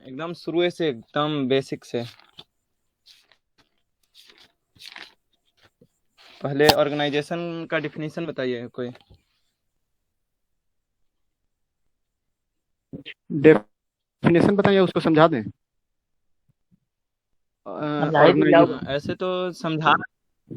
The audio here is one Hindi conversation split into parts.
एकदम शुरू से, एकदम बेसिक से। पहले ऑर्गेनाइजेशन का डिफिनीशन बताइए कोई। डेफिनेशन बताइए, उसको समझा दें। समझाई दीजिए आप। ऑर्गेनाइजेशन। ऐसे तो समझा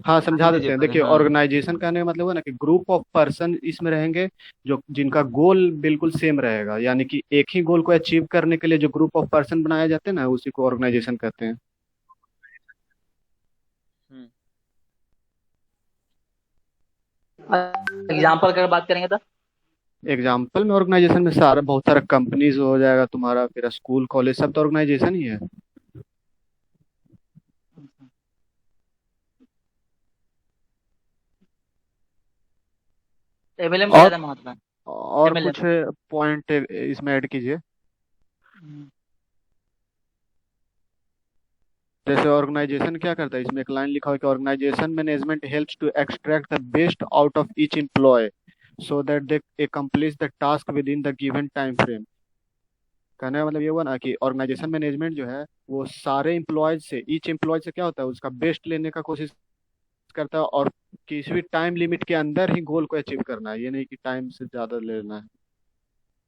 हाँ, ही समझा दीजिए देते हैं। पहले। देखिए, हाँ। ऑर्गेनाइजेशन कहने का मतलब है ना कि ग्रुप ऑफ पर्सन इसमें रहेंगे, जो जिनका गोल बिल्कुल सेम रहेगा, यानी कि एक ही गोल को अचीव करने के लिए जो ग्रुप ऑफ पर्सन बनाए जाते हैं ना, उसी को ऑर्गेनाइजेशन कहते हैं। हम्म। एग्जाम्पल अगर बात करेंगे तो। एग्जाम्पल में ऑर्गेनाइजेशन में सारा बहुत सारा कंपनीज हो जाएगा तुम्हारा, फिर स्कूल कॉलेज सब तो ऑर्गेनाइजेशन ही है। एमएलएम का और ज्यादा महत्व है। और एमएलएम। कुछ पॉइंट इसमें ऐड कीजिए। जैसे ऑर्गेनाइजेशन क्या करता है, इसमें एक लाइन लिखा हुआ है कि organisation management helps to extract the best out of each employ so that they accomplish the task within the given time frame. कहने का मतलब ये हुआ ना कि ऑर्गेनाइजेशन मैनेजमेंट जो है वो सारे एम्प्लॉयज से, ईच एम्प्लॉय से क्या होता है, उसका बेस्ट लेने का कोशिश करता है, और किसी भी टाइम लिमिट के अंदर ही गोल को अचीव करना है, ये नहीं कि टाइम से ज़्यादा लेना है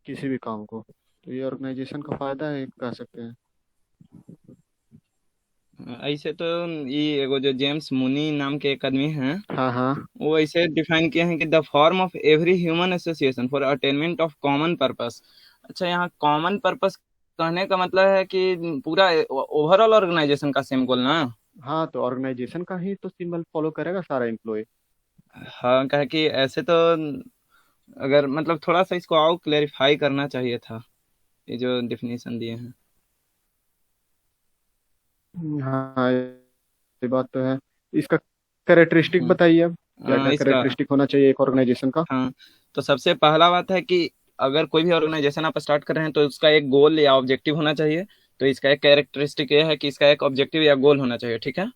किसी भी काम को। तो ये ऑर्गेनाइजेशन का फायदा है, कह सकते हैं। ऐसे तो ये एगो जो जेम्स मुनी नाम के एक आदमी हैं, हाँ हाँ। वो ऐसे डिफाइन किए हैं कि the form of every human association for attainment of common purpose. अच्छा, यहाँ कॉमन पर्पस कहने का मतलब है कि पूरा ओवरऑल ऑर्गेनाइजेशन का सेम गोल ना। हाँ, तो ऑर्गेनाइजेशन का ही तो सिंबल फॉलो करेगा सारा एम्प्लॉय। हाँ, कहे कि ऐसे तो अगर मतलब थोड़ा सा इसको और क्लेरिफाई करना चाहिए था, ये जो डिफिनीशन दिए हैं। हाँ, ये बात तो है। इसका कैरेक्टरिस्टिक हम्म। बताइए अब, क्या क्या इसका, कैरेक्टरिस्टिक होना चाहिए एक ऑर्गेनाइजेशन का। हाँ, तो सबसे पहला बात है कि अगर कोई भी ऑर्गेनाइजेशन आप स्टार्ट कर रहे हैं तो उसका एक गोल या ऑब्जेक्टिव होना चाहिए। तो इसका एक कैरेक्टरिस्टिक ये है कि इसका एक ऑब्जेक्टिव या गोल होना चाहिए, ठीक है।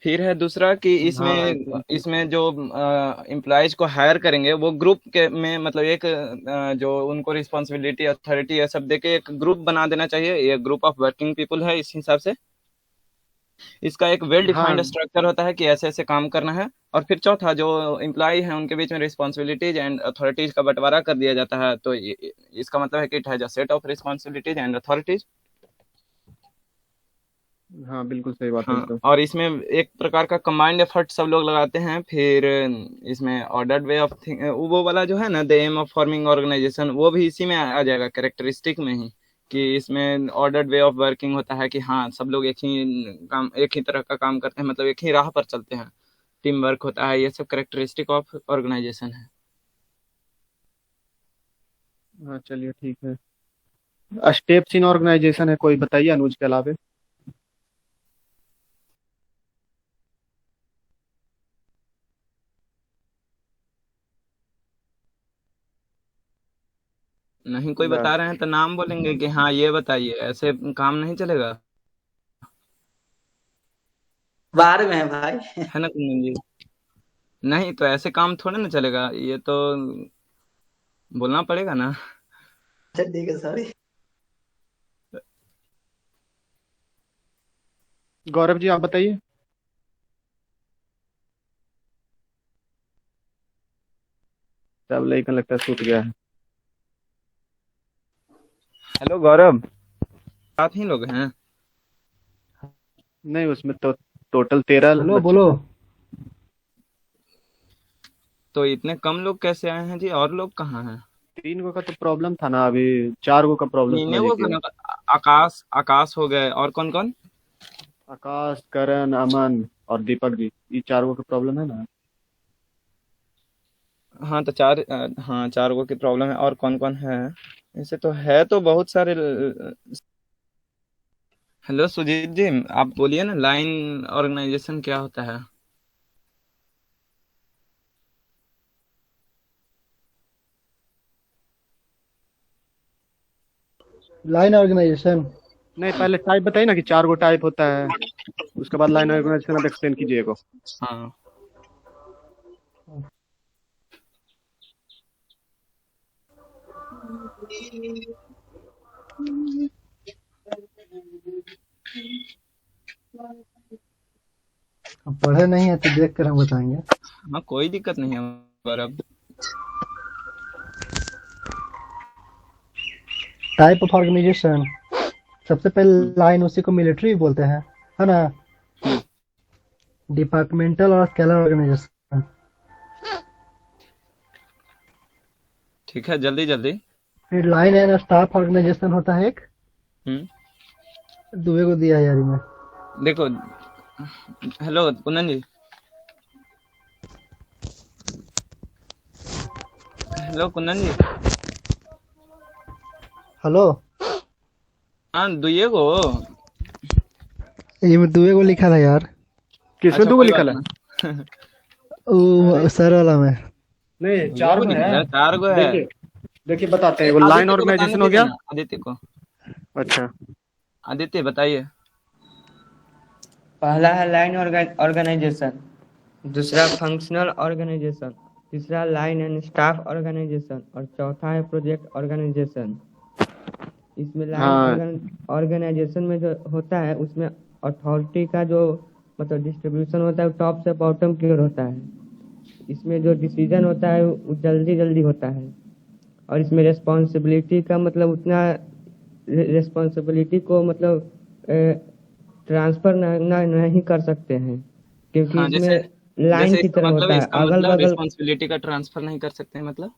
फिर है दूसरा कि हाँ, इसमें इसमें जो एम्प्लॉयज को हायर करेंगे वो ग्रुप के में मतलब एक जो उनको रिस्पॉन्सिबिलिटी अथॉरिटी ये सब देके एक ग्रुप बना देना चाहिए, ये ग्रुप ऑफ वर्किंग पीपल है इस हिसाब से। इसका एक वेल डिफाइंड हाँ, स्ट्रक्चर होता है कि ऐसे ऐसे काम करना है। और फिर चौथा, जो एम्प्लॉय है उनके बीच में रिस्पॉन्सिबिलिटीज एंड अथॉरिटीज का बंटवारा कर दिया जाता है। तो इसका मतलब है कि it has a set of responsibilities and authorities. हाँ, बिल्कुल सही बात है हाँ, एकदम। और इसमें एक प्रकार का कंबाइंड एफर्ट सब लोग लगाते हैं। फिर इसमें ऑर्डर्ड वे ऑफ थिंक, वो वाला जो है ना, the aim of forming organisation, वो भी इसी में आ जाएगा कैरेक्टरिस्टिक में ही। कि इसमें ऑर्डर्ड वे ऑफ वर्किंग होता है कि हाँ, सब लोग एक ही तरह का काम करते हैं, मतलब एक ही राह पर चलते हैं। टीम वर्क होता है, ये सब कैरेक्टरिस्टिक ऑफ ऑर्गेनाइजेशन है। हाँ, चलिए ठीक है। स्टेप्स इन ऑर्गेनाइजेशन है कोई, बताइए अनुज के अलावे। नहीं कोई ला- बता रहे हैं तो नाम बोलेंगे कि हाँ ये बताइए, ऐसे काम नहीं चलेगा। बाहर में है भाई। है ना कुंदन जी? नहीं तो ऐसे काम थोड़े ना चलेगा, ये तो बोलना पड़ेगा ना। अच्छा ठीक है, सॉरी। गौरव जी, आप बताइए। सब लेकिन लगता है सूट गया है। हेलो गौरव, साथ ही लोग हैं? नहीं, उसमें तो टोटल 13 बोलो बच्चे बोलो। हैं। तो इतने कम लोग कैसे आए हैं जी, और लोग कहाँ हैं? 3 गो का तो प्रॉब्लम था ना, अभी 4 गो का प्रॉब्लम मीने समझ वो लीजिए। खाना, आकाश आकाश हो गए, और कौन कौन? आकाश, करण, अमन और दीपक जी, ये 4 गो का प्रॉब्लम है ना। हाँ तो चार, हाँ 4 गो की प्रॉब्लम है, और कौन कौन है? ऐसे तो है तो बहुत सारे हेलो सुजीत जी, आप बोलिए ना, लाइन ऑर्गेनाइजेशन क्या होता है? Line organisation. नहीं, पहले टाइप बताइए ना कि 4 गो टाइप होता है, उसके बाद लाइन ऑर्गेनाइजेशन आप एक्सप्लेन कीजिएगा। हाँ, पढ़े नहीं है तो देख कर हम बताएंगे। हाँ कोई दिक्कत नहीं है। पर अब टाइप ऑफ ऑर्गेनाइजेशन, सबसे पहले लाइन उसी को मिलिट्री बोलते हैं, है ना। डिपार्टमेंटल और स्केलर ऑर्गेनाइजेशन। ठीक है, जल्दी जल्दी। फिर लाइन एंड स्टाफ ऑर्गेनाइजेशन होता है एक। दुए को दिया है यार में। देखो, हेलो कुंदन जी, हेलो कुंदन जी। हेलो। हाँ दुइये को। ये में दुए को लिखा था यार। किसमें अच्छा दो कोई लिखा बात है? नहीं। वो सर वाला में। नहीं, दुइये चार को में नहीं है। है, 4 को है। देखिए देखिए बताते हैं, वो लाइन आदित्य को बताने ऑर्गेनाइजेशन हो दीजिए गया। ना, आदित्य को। अच्छा, आदित्य बताइए। पहला है लाइन ऑर्गेनाइजेशन, दूसरा फंक्शनल ऑर्गेनाइजेशन, तीसरा लाइन एंड स्टाफ ऑर्गेनाइजेशन और चौथा है प्रोजेक्ट ऑर्गेनाइजेशन। इसमें हाँ लाइन ऑर्गेनाइजेशन में जो होता है उसमें अथॉरिटी का जो मतलब डिस्ट्रीब्यूशन होता है वो टॉप से बॉटम की ओर होता है। इसमें जो डिसीजन होता है वो जल्दी जल्दी होता है और इसमें रिस्पॉन्सिबिलिटी का मतलब उतना रिस्पॉन्सिबिलिटी को मतलब ट्रांसफर नहीं कर सकते हैं क्योंकि हाँ जैसे, इसमें लाइन की इसका तरह मतलब, होता है। इसका अगल मतलब बगल रिस्पॉन्सिबिलिटी का ट्रांसफर नहीं कर सकते हैं मतलब।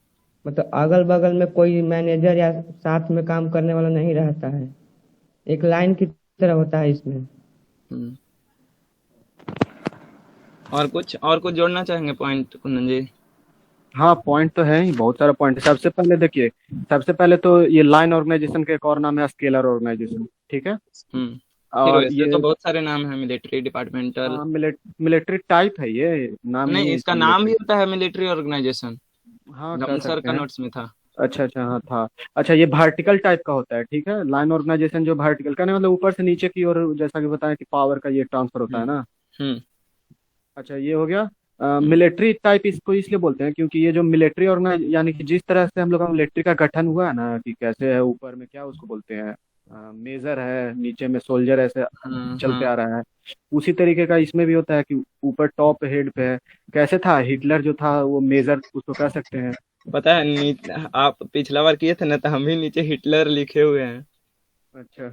मतलब अगल बगल में कोई मैनेजर या साथ में काम करने वाला नहीं रहता है, एक लाइन की तरह होता है इसमें। हम्म। और कुछ जोड़ना चाहेंगे पॉइंट कुंदन जी? हाँ, पॉइंट तो है ही, बहुत सारा पॉइंट है। सबसे पहले देखिए, सबसे पहले तो ये लाइन ऑर्गेनाइजेशन का एक और नाम है स्केलर ऑर्गेनाइजेशन, ठीक है। फिर और वैसे तो ये बहुत सारे नाम हैं, मिलिट्री, डिपार्टमेंटल। मिलिट्री टाइप है, ये नाम नहीं नहीं, है इसका इसका नाम भी मिलिट्री। होता है मिलिट्री ऑर्गेनाइजेशन। हाँ, कह रमन सर सकते का हैं। नोट्स में था। अच्छा अच्छा, हाँ था। अच्छा, ये वर्टिकल टाइप का होता है, ठीक है। लाइन ऑर्गेनाइजेशन जो वर्टिकल का नहीं, मतलब ऊपर से नीचे की ओर, जैसा कि बताया कि पावर का ये ट्रांसफर होता है हम्म ना। हम्म अच्छा, ये हो गया। हम्म मिलिट्री टाइप इसको इसलिए बोलते हैं क्योंकि ये जो मिलिट्री ऑर्गेनाइज, यानी कि जिस तरह से हम लोग का मिलिट्री का गठन हुआ है ना, कि कैसे है, ऊपर में क्या उसको बोलते हैं, मेजर है, नीचे में सोल्जर, ऐसे हाँ चलते हाँ आ रहा है। उसी तरीके का इसमें भी होता है कि ऊपर टॉप हेड पे है। कैसे था हिटलर जो था, वो मेजर उसको कह सकते हैं। पता है आप पिछला बार किए थे ना, तो हम भी नीचे हिटलर लिखे हुए हैं। अच्छा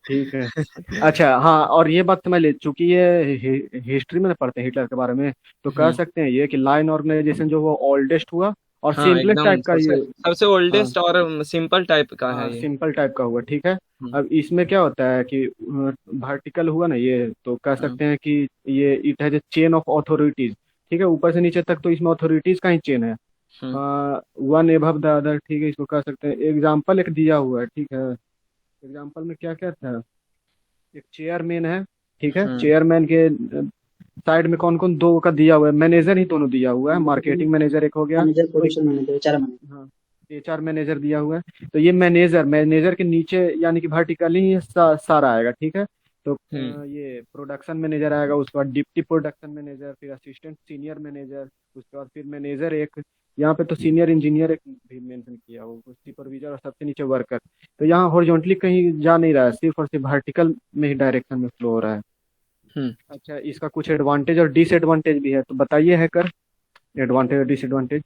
ठीक है। अच्छा हाँ, और ये बात तो मैं ले, चूंकि ये हिस्ट्री में पढ़ते हैं हिटलर के बारे में, तो कह हम्म सकते हैं ये कि लाइन ऑर्गेनाइजेशन जो वो ओल्डेस्ट हुआ और हाँ सिंपलेस्ट एकदम टाइप का सबसे ये। सबसे हाँ ओल्डेस्ट और सिंपल टाइप का हाँ, है ये। सिंपल टाइप का हुआ, ठीक है। हम्म, अब इसमें क्या होता है कि वर्टिकल हुआ ना ये, तो कह हाँ, सकते हैं कि ये it has a chain of authorities, ठीक है। ऊपर से नीचे तक तो इसमें अथॉरिटीज का ही चेन है, हम्म, वन एबव द अदर, ठीक है। इसको कह सकते हैं, एग्जाम्पल एक दिया हुआ है, ठीक है। एग्जाम्पल में क्या क्या था, एक चेयरमैन है, ठीक है। हम्म, चेयरमैन के साइड में कौन कौन, दो का दिया हुआ है, मैनेजर ही दोनों दिया हुआ है, मार्केटिंग मैनेजर एक हो गया। मैनेजर, प्रोडक्शन मैनेजर, चार मैनेजर। हाँ, HR मैनेजर दिया हुआ है। तो ये मैनेजर मैनेजर के नीचे, यानी कि वर्टिकली ही सारा आएगा, ठीक है। तो हम्म, ये प्रोडक्शन मैनेजर आएगा, उसके बाद डिप्टी प्रोडक्शन मैनेजर, फिर असिस्टेंट सीनियर मैनेजर, उसके बाद फिर मैनेजर एक। यहाँ पे तो सीनियर इंजीनियर एक भी मेंशन किया हो, सुपरविजर, और सबसे नीचे वर्कर। तो यहाँ हॉरिजॉन्टली कहीं जा नहीं रहा है, सिर्फ और सिर्फ वर्टिकल में ही डायरेक्शन में फ्लो हो रहा है। हम्म। अच्छा, इसका कुछ एडवांटेज और डिसएडवांटेज भी है, तो बताइए हैकर, एडवांटेज और डिसएडवांटेज।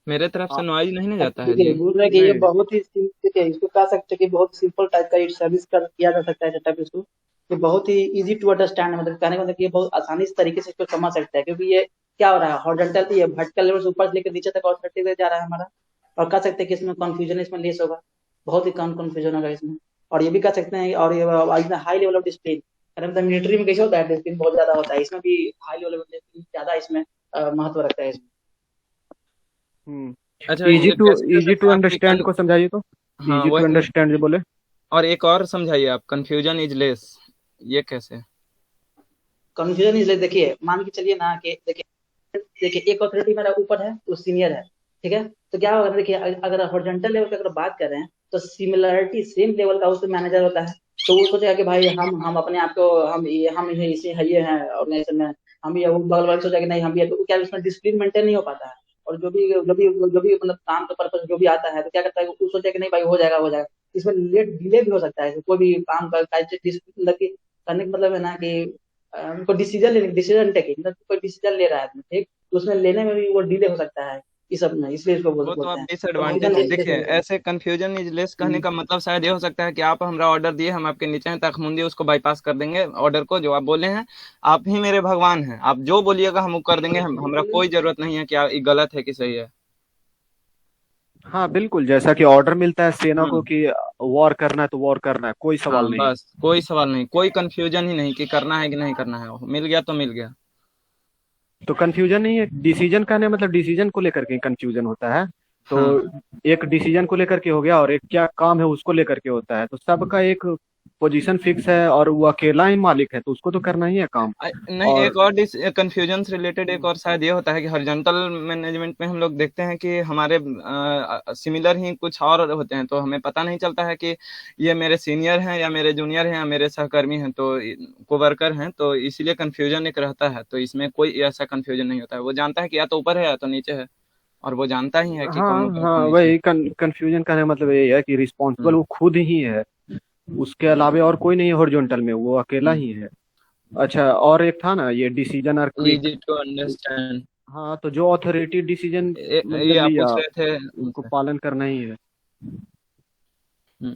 मेरे तरफ से नॉइज नहीं ना जाता है देखिए, जी? बोल रहे हैं कि ये नहीं, बहुत ही देखिए, इसको कह सकते हैं कि बहुत सिंपल टाइप का सर्विस कर किया जा सकता है सेटअप इसको। ये बहुत ही इजी टू अंडरस्टैंड, मतलब कहने का मतलब कि ये बहुत आसानी से तरीके से इसको समझ सकता है, क्योंकि ये क्या हो रहा है, हॉरिजॉन्टल, ये वर्टिकल लेवल से ऊपर से लेकर नीचे तक ऑथोरिटी जा रहा है हमारा। और कह सकते हैं कि इसमें कंफ्यूजन इसमें लेस होगा, बहुत ही कम कंफ्यूजन होगा इसमें। और ये भी कह सकते हैं, और ये हाई लेवल ऑफ डिसिप्लिन, मतलब मिलिट्री में कैसे होता है, डिसिप्लिन बहुत ज्यादा होता है, इसमें भी हाई लेवल ऑफ डिसिप्लिन ज्यादा इसमें महत्व रखता है इसमें। अच्छा, इजी ये टू कैसे हो इजी सकता टू है आपकी अंडरस्टैंड को समझाइए तो। हाँ इजी टू वही। अंडरस्टैंड जो बोले। और एक और समझाइए आप, कंफ्यूजन इज लेस, ये कैसे? कंफ्यूजन इसलिए, देखिए मान के चलिए ना कि देखिए एक अथॉरिटी मेरा ऊपर है, वो सीनियर है, ठीक है। तो क्या होगा, देखिए अगर हॉरिजॉन्टल लेवल की अगर बात कर रहे हैं, तो सिमिलरिटी सेम लेवल का उसमें मैनेजर होता है। तो वो सोचेगा कि भाई हम अपने आप को, हम इसे ये हैं ऑर्गेनाइजेशन में, हम भी, वो बगल वाले सोचेगा कि नहीं हम भी है, तो क्या उसमें डिसिप्लिन मेंटेन नहीं हो पाता है। और जो भी मतलब काम का पर्पज जो भी आता है, तो क्या करता है, वो सोचेगा कि नहीं भाई हो जाएगा हो जाएगा। इसमें लेट डिले भी हो सकता है, कोई भी काम का मतलब कि करने का मतलब है ना कि उनको डिसीजन टेकिंग, मतलब कोई डिसीजन ले रहा है ठीक, तो उसमें लेने में भी वो डिले हो सकता है इस सब में, इसलिए इसको वो तो बोलते आप हैं डिसएडवांटेज कंफ्यूजन है। लेस देखिए हो जाएगा। ऐसे कंफ्यूजन इज लेस कहने का मतलब शायद ये हो सकता है कि आप हमरा ऑर्डर दिए, हम आपके नीचे हैं, तखमुंदी उसको बाईपास कर देंगे ऑर्डर को, जो आप बोले हैं। आप ही मेरे भगवान हैं, आप जो बोलिएगा हम वो कर देंगे, हमरा कोई जरूरत नहीं है कि ये गलत है कि सही है। हाँ बिल्कुल, जैसा कि ऑर्डर मिलता है सेना को हम्म। कि वॉर करना है तो वॉर करना है, कोई हाँ सवाल नहीं है। बस कोई सवाल नहीं, कोई कंफ्यूजन ही नहीं कि करना है कि नहीं करना है, मिल गया तो मिल गया। तो कंफ्यूजन नहीं है, डिसीजन का नहीं, मतलब डिसीजन को लेकर के कंफ्यूजन होता है। तो हाँ एक डिसीजन को लेकर के हो गया, और एक क्या काम है उसको लेकर के होता है। तो सबका एक पोजीशन फिक्स है और वो अकेला ही मालिक है, तो उसको तो करना ही है काम। नहीं, और एक और कंफ्यूजन से रिलेटेड एक और शायद ये होता है कि हॉरिजॉन्टल मैनेजमेंट में हम लोग देखते हैं कि हमारे सिमिलर ही कुछ और होते हैं, तो हमें पता नहीं चलता है कि ये मेरे सीनियर हैं या मेरे जूनियर हैं या मेरे सहकर्मी हैं, तो कोवर्कर हैं, तो इसीलिए कंफ्यूजन एक रहता है। तो इसमें कोई ऐसा कंफ्यूजन नहीं होता है, वो जानता है कि या तो ऊपर है या तो नीचे है, और वो जानता ही है कि हाँ कौन ऊपर हाँ, कौन नीचे। वही कंफ्यूजन का मतलब यही है कि रिस्पॉन्सिबल हम्म वो खुद ही है, उसके अलावा और कोई नहीं है हॉरिजॉन्टल में, वो अकेला हम्म। ही है। अच्छा, और एक था ना ये डिसीजन और क्विक। Easy to understand. हाँ, तो जो अथॉरिटी डिसीजन मतलब ये आप लिया पूछ रहे थे उसको उनसे। पालन करना ही है। हम्म।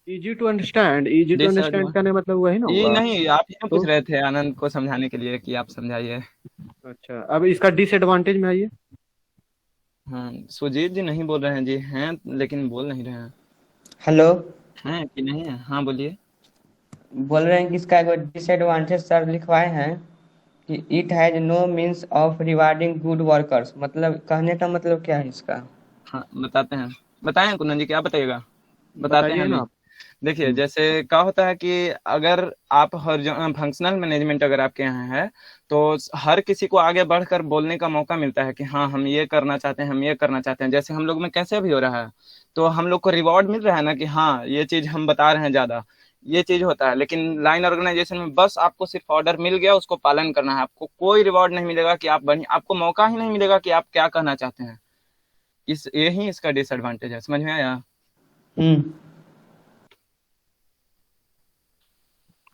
इजी टू डिसएड अंडरस्टैंड करने मतलब वही ना ये हुआ। नहीं, आप ही ना तो पूछ रहे थे आनंद को समझाने के लिए कि आप समझाइए। अच्छा, अब इसका डिसएडवांटेज में आइए। हाँ, सुजीत जी नहीं बोल रहे हैं जी, हैं लेकिन बोल नहीं रहे हैं। हेलो। हैं कि नहीं है? हाँ बोलिए। बोल रहे हैं कि इसका एक डिसएडवांटेज सर लिखवाए हैं कि it has no means of rewarding good workers, मतलब कहने का मतलब क्या है इसका? हाँ बताते हैं, बताएं कुंदन जी, क्या बताइएगा, बताते हैं बताइए ना हमें। आप। देखिए हम्म, जैसे क्या होता है कि अगर आप हर फंक्शनल मैनेजमेंट अगर आपके यहाँ है, तो हर किसी को आगे बढ़कर बोलने का मौका मिलता है कि हाँ हम ये करना चाहते हैं, हम ये करना चाहते हैं। जैसे हम लोग में कैसे भी हो रहा है, तो हम लोग को रिवॉर्ड मिल रहा है ना कि हाँ ये चीज हम बता रहे हैं ज्यादा, ये चीज होता है। लेकिन लाइन ऑर्गेनाइजेशन में बस आपको सिर्फ ऑर्डर मिल गया, उसको पालन करना है, आपको कोई रिवॉर्ड नहीं मिलेगा कि आप बढ़िया, आपको मौका ही नहीं मिलेगा कि आप क्या कहना चाहते हैं। यही इसका डिसएडवांटेज है, समझ में आया? हम्म।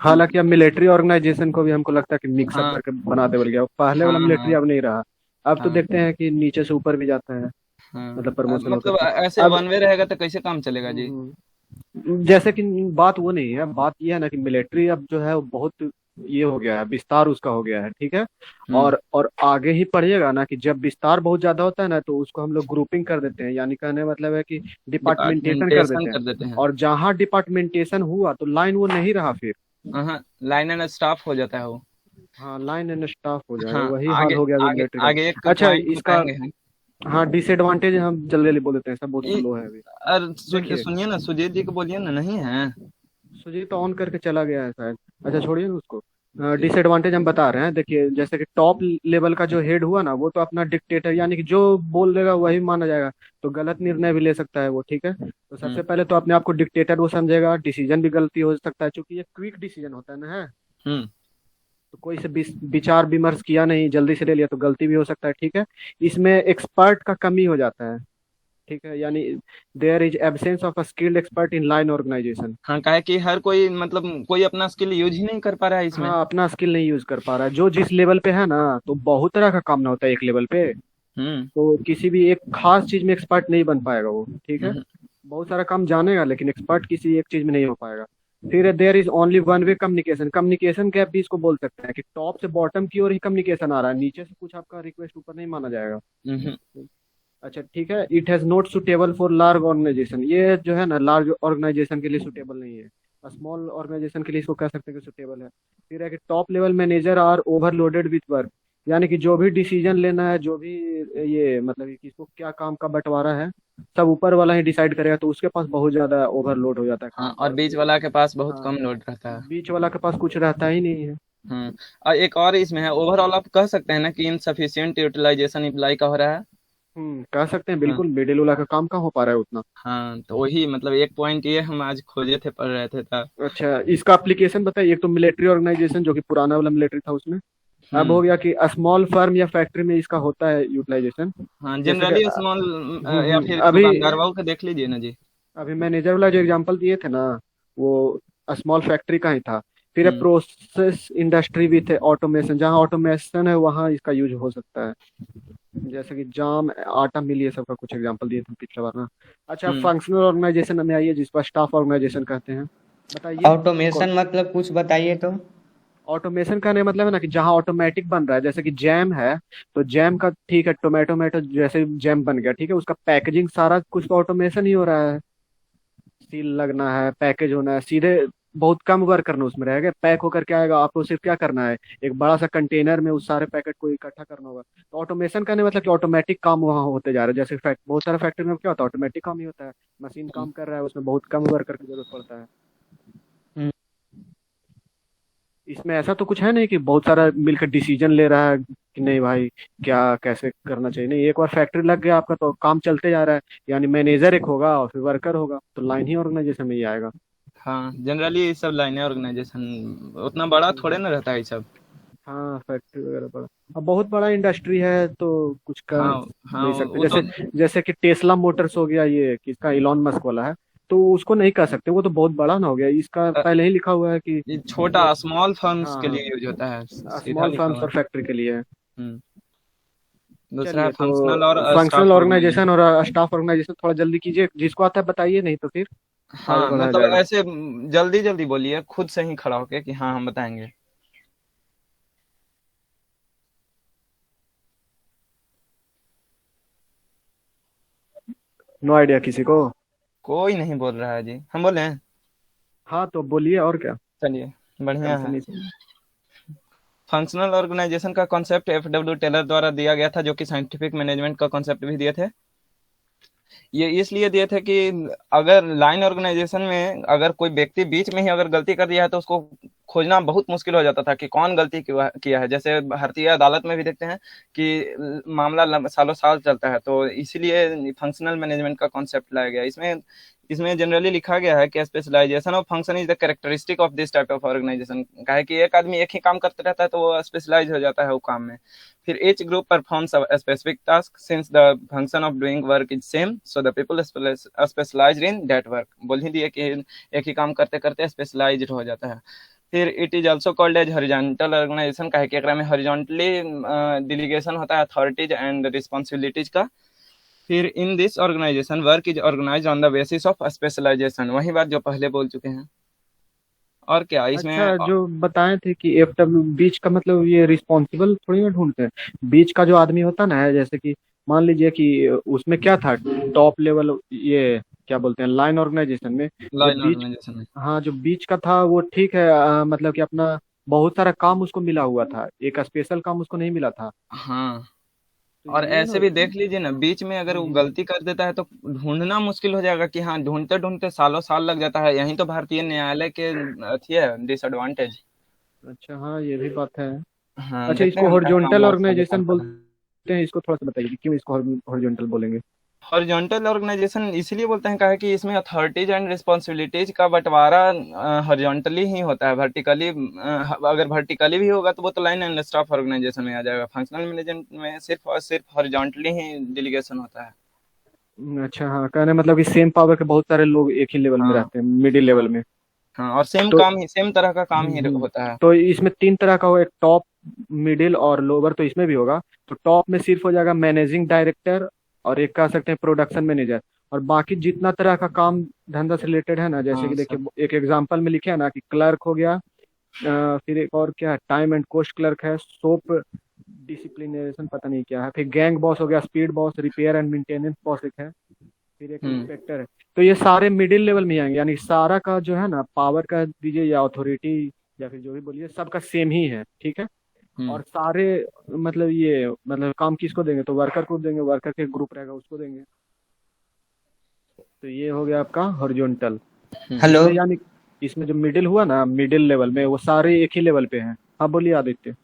हालांकि अब मिलिट्री ऑर्गेनाइजेशन को भी हमको लगता है कि मिक्सअप हाँ करके बना दे बोल गया, पहले वाला हाँ मिलिट्री हाँ अब नहीं रहा। अब तो हाँ देखते हैं कि नीचे से ऊपर भी जाता है, हाँ। मतलब प्रमोशन होकर मतलब के। ऐसे अब वन वे रहेगा तो कैसे काम चलेगा जी? जैसे कि बात वो नहीं है, बात ये है ना कि मिलिट्री अब जो है वो बहुत ये हो गया है, विस्तार उसका हो गया है, ठीक है। हम्म। और आगे ही पढ़िएगा ना कि जब विस्तार बहुत ज्यादा होता है ना, तो उसको हम लोग ग्रुपिंग कर देते हैं, यानी कहने का मतलब है कि डिपार्टमेंटेशन कर डिपार्टमेंटेशन देते हैं। कर देते हैं। और जहां डिपार्टमेंटेशन हुआ तो लाइन वो नहीं रहा फिर। हाँ, लाइन एंड स्टाफ हो जाता है वो। हाँ, लाइन एंड स्टाफ हो जाएगा, हाँ वही हाल आगे हो गया अभी आगे मिलिट्री का भी। आगे एक अच्छा, पॉइंट इसका बताएंगे हम। हाँ डिसएडवांटेज हम जल्दी जल्दी बोल देते हैं, सब बहुत ये स्लो है अभी। देखिए, सुनिए ना, सुजीत जी को बोलिए ना, नहीं है? सुजीत तो ऑन करके चला गया है शायद। अच्छा, छोड़िए ना उसको। डिसएडवांटेज हम बता रहे हैं। देखिए, जैसे कि टॉप लेवल का जो हेड हुआ ना, वो तो अपना डिक्टेटर, यानी कि जो बोल देगा वही माना जाएगा। तो गलत निर्णय भी ले सकता है वो, ठीक है। तो हम्म सबसे पहले तो अपने आप को डिक्टेटर वो समझेगा, डिसीजन भी गलती हो सकता है, क्योंकि ये क्विक डिसीजन होता है ना, है। हम्म। तो कोई से विचार विमर्श किया नहीं, जल्दी से ले लिया, तो गलती भी हो सकता है, ठीक है। इसमें एक्सपर्ट का कमी हो जाता है, ठीक है, यानी there is absence of a skilled expert in line organisation. हाँ, काहे कि हर कोई मतलब कोई अपना स्किल यूज ही नहीं कर पा रहा है इसमें। हाँ, अपना स्किल नहीं यूज कर पा रहा है, जो जिस लेवल पे है ना, तो बहुत तरह का काम ना होता है एक लेवल पे। हम्म तो किसी भी एक खास चीज में एक्सपर्ट नहीं बन पाएगा वो, ठीक है। हम्म। बहुत सारा काम जानेगा लेकिन एक्सपर्ट किसी एक चीज में नहीं हो पाएगा। फिर there is only one way communication, communication gap भी इसको बोल सकते हैं कि टॉप से बॉटम की ओर ही कम्युनिकेशन आ रहा है, नीचे से कुछ आपका रिक्वेस्ट ऊपर नहीं माना जाएगा। हम्म। अच्छा, ठीक है। It has not suitable for large organisation, ये जो है ना लार्ज ऑर्गेनाइजेशन के लिए सुटेबल नहीं है। स्मॉल ऑर्गेनाइजेशन के लिए इसको कह सकते हैं कि सुटेबल है। फिर है कि top level manager are overloaded with work, यानी कि जो भी डिसीजन लेना है, जो भी ये मतलब कि किसको क्या काम का बंटवारा है, सब ऊपर वाला ही डिसाइड करेगा, तो उसके पास बहुत ज्यादा ओवरलोड हो जाता है हाँ, काम और का। बीच वाला के पास बहुत हाँ, कम लोड रहता है। बीच वाला के पास कुछ रहता ही नहीं है। और एक और इसमें है, ओवरऑल आप कह सकते हैं ना कि इनसफिशिएंट यूटिलाइजेशन इम्प्लाई का हो रहा है। कह सकते हैं हाँ बिल्कुल, मिडिल वाला का काम कहाँ हो पा रहा है उतना। हाँ, तो वही मतलब एक पॉइंट ये हम आज खोजे थे, पढ़ रहे थे तब। अच्छा, इसका एप्लीकेशन बताइए। एक तो मिलिट्री ऑर्गेनाइजेशन जो कि पुराना वाला मिलिट्री था उसमें, अब हो हम्म। गया कि स्मॉल फर्म या फैक्ट्री में इसका होता है यूटिलाइजेशन। हाँ, जैसे कि जनरली स्मॉल या फिर अभी दुकानदार वालों का देख लीजिए ना जी। अभी मैनेजर वाला जो एग्जांपल दिए थे ना, वो स्मॉल फैक्ट्री का ही था। फिर प्रोसेस इंडस्ट्री भी थे, ऑटोमेशन, जहाँ ऑटोमेशन है वहाँ इसका यूज हो सकता है। जैसे कि जाम, आटा मिल, ये सब का कुछ एग्जांपल दिए थे पिछले बार ना। अच्छा, हम्म फंक्शनल ऑर्गेनाइजेशन में आइए, जिसको स्टाफ ऑर्गेनाइजेशन कहते हैं, बताइए। ऑटोमेशन मतलब कुछ बताइए तो। ऑटोमेशन का नहीं मतलब है ना कि जहाँ ऑटोमेटिक बन रहा है, जैसे कि जैम है, तो जैम का ठीक है, टोमेटो जैसे जैम बन गया, ठीक है, उसका पैकेजिंग सारा कुछ तो ऑटोमेशन ही हो रहा है। सील लगना है, पैकेज होना है, सीधे बहुत कम वर्क करना उसमें रहेगा, पैक होकर के आएगा, आपको सिर्फ क्या करना है, एक बड़ा सा कंटेनर में उस सारे पैकेट को इकट्ठा करना होगा। तो ऑटोमेशन का नहीं मतलब कि ऑटोमेटिक काम वहाँ होते जा रहा है। जैसे बहुत सारा फैक्ट्री में क्या होता है, ऑटोमेटिक काम ही होता है, मशीन काम कर रहा है, उसमें बहुत कम वर्कर की जरूरत पड़ता है। हम्म। इसमें ऐसा तो कुछ है नहीं कि बहुत सारा मिलकर डिसीजन ले रहा है कि नहीं भाई क्या कैसे करना चाहिए, नहीं, एक बार फैक्ट्री लग गया आपका तो काम चलते जा रहा है। यानी मैनेजर एक होगा और फिर वर्कर होगा, तो लाइन ही ऑर्गेनाइजेशन में ही आएगा। हाँ, जनरली ये सब लाइनें ऑर्गेनाइजेशन उतना बड़ा थोड़े ना रहता है ये सब। हाँ, फैक्ट्री वगैरह बड़ा, अब बहुत बड़ा इंडस्ट्री है तो कुछ कर हाँ हाँ, नहीं सकते। वो तो जैसे कि टेस्ला मोटर्स हो गया, ये किसका, इलॉन मस्क वाला है, तो उसको नहीं कर सकते, वो तो बहुत बड़ा ना हो गया। इसका पहले ही लिखा हुआ है कि ये छोटा ये, स्मॉल फर्म्स हाँ के हाँ, लिए यूज होता है, सीधा स्मॉल लिखा फर्म्स हुआ और है। फैक्ट्री के लिए है। हम्म दूसरा है चलिए, फंक्शनल तो और फंक्शनल स्टाफ ऑर्गेनाइजेशन। ऑर्गेनाइजेशन और स्टाफ ऑर्गेनाइजेशन थोड़ा जल्दी कीजिए, जिसको आता है बताइए, नहीं तो फिर आगे हाँ, बढ़ाया मतलब जाएगा। ऐसे जल्दी जल्दी बोलिए, खुद से ही खड़ा होके कि हाँ हम बताएंगे। नो आइडिया किसी को। कोई नहीं बोल रहा है जी, हम बोले हैं। हाँ, तो बोलिए, और क्या, चलिए, बढ़िया है। टेंशन नहीं। फंक्शनल ऑर्गेनाइजेशन का कॉन्सेप्ट एफ डब्ल्यू टेलर द्वारा दिया गया था, जो कि साइंटिफिक मैनेजमेंट का कॉन्सेप्ट भी दिए थे। ये इसलिए दिए थे कि अगर लाइन ऑर्गेनाइजेशन में अगर कोई व्यक्ति बीच में ही अगर गलती कर दिया है तो उसको खोजना बहुत मुश्किल हो जाता था कि कौन गलती किया है। जैसे भारतीय अदालत में भी देखते हैं कि मामला सालों साल चलता है, तो इसीलिए फंक्शनल मैनेजमेंट का कॉन्सेप्ट लाया गया। इसमें इसमें जनरली लिखा गया है कि specialisation of function is the characteristic of this type of organisation. कहा है कि एक आदमी एक ही काम करते रहता है तो वो स्पेशलाइज हो जाता है वो काम में। फिर each group performs a specific task since the function of doing work is same, so the people specialized in that work। बोल ही दिए कि एक ही काम करते करते स्पेशलाइज्ड हो जाता है। फिर it is also called as horizontal organisation. का है कि एकरा में हॉरिजॉन्टली डिलीगेशन होता है अथॉरिटीज एंड रिस्पॉन्सिबिलिटीज का। फिर in this organisation work is organise on the basis of specialisation. वही बात जो पहले बोल चुके हैं। और क्या इसमें अच्छा, जो बताए थे कि FW बीच का मतलब ये रिस्पॉन्सिबल थोड़ी ना ढूंढते हैं, बीच का जो आदमी होता ना है, जैसे कि मान लीजिए कि उसमें क्या था, टॉप लेवल, ये क्या बोलते हैं, लाइन ऑर्गेनाइजेशन में जो लाइन बीच, ऑर्गेनाइजेशन में। हाँ, जो बीच का था वो ठीक है, मतलब कि अपना बहुत सारा काम उसको मिला हुआ था, एक स्पेशल काम उसको नहीं मिला था। हाँ, तो और ये ना, ऐसे भी देख लीजिए ना, बीच में अगर वो गलती कर देता है तो ढूंढना मुश्किल हो जाएगा कि हाँ, ढूंढते ढूंढते सालों साल लग जाता है। यही तो भारतीय न्यायालय के अथी है डिसएडवांटेज। अच्छा, हाँ, ये भी बात है। हाँ, अच्छा, देखते इसको हैं उनका हॉरिजॉन्टल मामला सालों साल ऑर्गेनाइजेशन चल रहा है। बोलते हैं, इसको थोड़ा सा बताइए कि क्यों इसको हॉरिजॉन्टल बोलेंगे। हॉरिजॉन्टल ऑर्गेनाइजेशन इसीलिए बोलते हैं, का है कि इसमें अथॉरिटीज एंड रिस्पॉन्सिबिलिटीज का बंटवारा हॉरिजॉन्टली ही होता है। वर्टिकली अगर वर्टिकली भी होगा तो वो तो लाइन एंड स्टाफ ऑर्गेनाइजेशन में आ जाएगा। फंक्शनल मैनेजमेंट में सिर्फ और सिर्फ हॉरिजॉन्टली ही डिलीगेशन होता है। अच्छा, हाँ, कहने मतलब कि सेम पावर के बहुत सारे लोग एक ही लेवल में हाँ रहते हैं, मिडिल हाँ लेवल में। हाँ, और सेम तो काम ही, सेम तरह का काम ही हम्म, होता है। तो इसमें तीन तरह का हो, एक टॉप, मिडिल और लोअर, तो इसमें भी होगा। तो टॉप में सिर्फ हो जाएगा मैनेजिंग डायरेक्टर, और एक कह सकते हैं प्रोडक्शन मैनेजर, और बाकी जितना तरह का काम धंधा से रिलेटेड है ना, जैसे हाँ कि सब। देखिए एक एग्जांपल में लिखे है ना कि क्लर्क हो गया, फिर एक और क्या है, टाइम एंड कॉस्ट क्लर्क है, सोप डिसिप्लिनेशन पता नहीं क्या है, फिर गैंग बॉस हो गया, speed boss, repair and maintenance boss एक है, फिर एक हम्म इंस्पेक्टर है। तो ये सारे मिडिल लेवल में ही आएंगे, यानी सारा का जो है ना पावर का दीजिए या अथॉरिटी या फिर जो भी बोलिए, सबका सेम ही है, ठीक है। हम्म और सारे मतलब ये मतलब काम किसको देंगे, तो वर्कर को देंगे, वर्कर के ग्रुप रहेगा उसको देंगे। तो ये हो गया आपका हॉरिजॉन्टल। हेलो। इसमें यानी इसमें जो मिडिल हुआ ना, मिडिल लेवल में वो सारे एक ही लेवल पे हैं। हाँ, बोलिए आदित्य।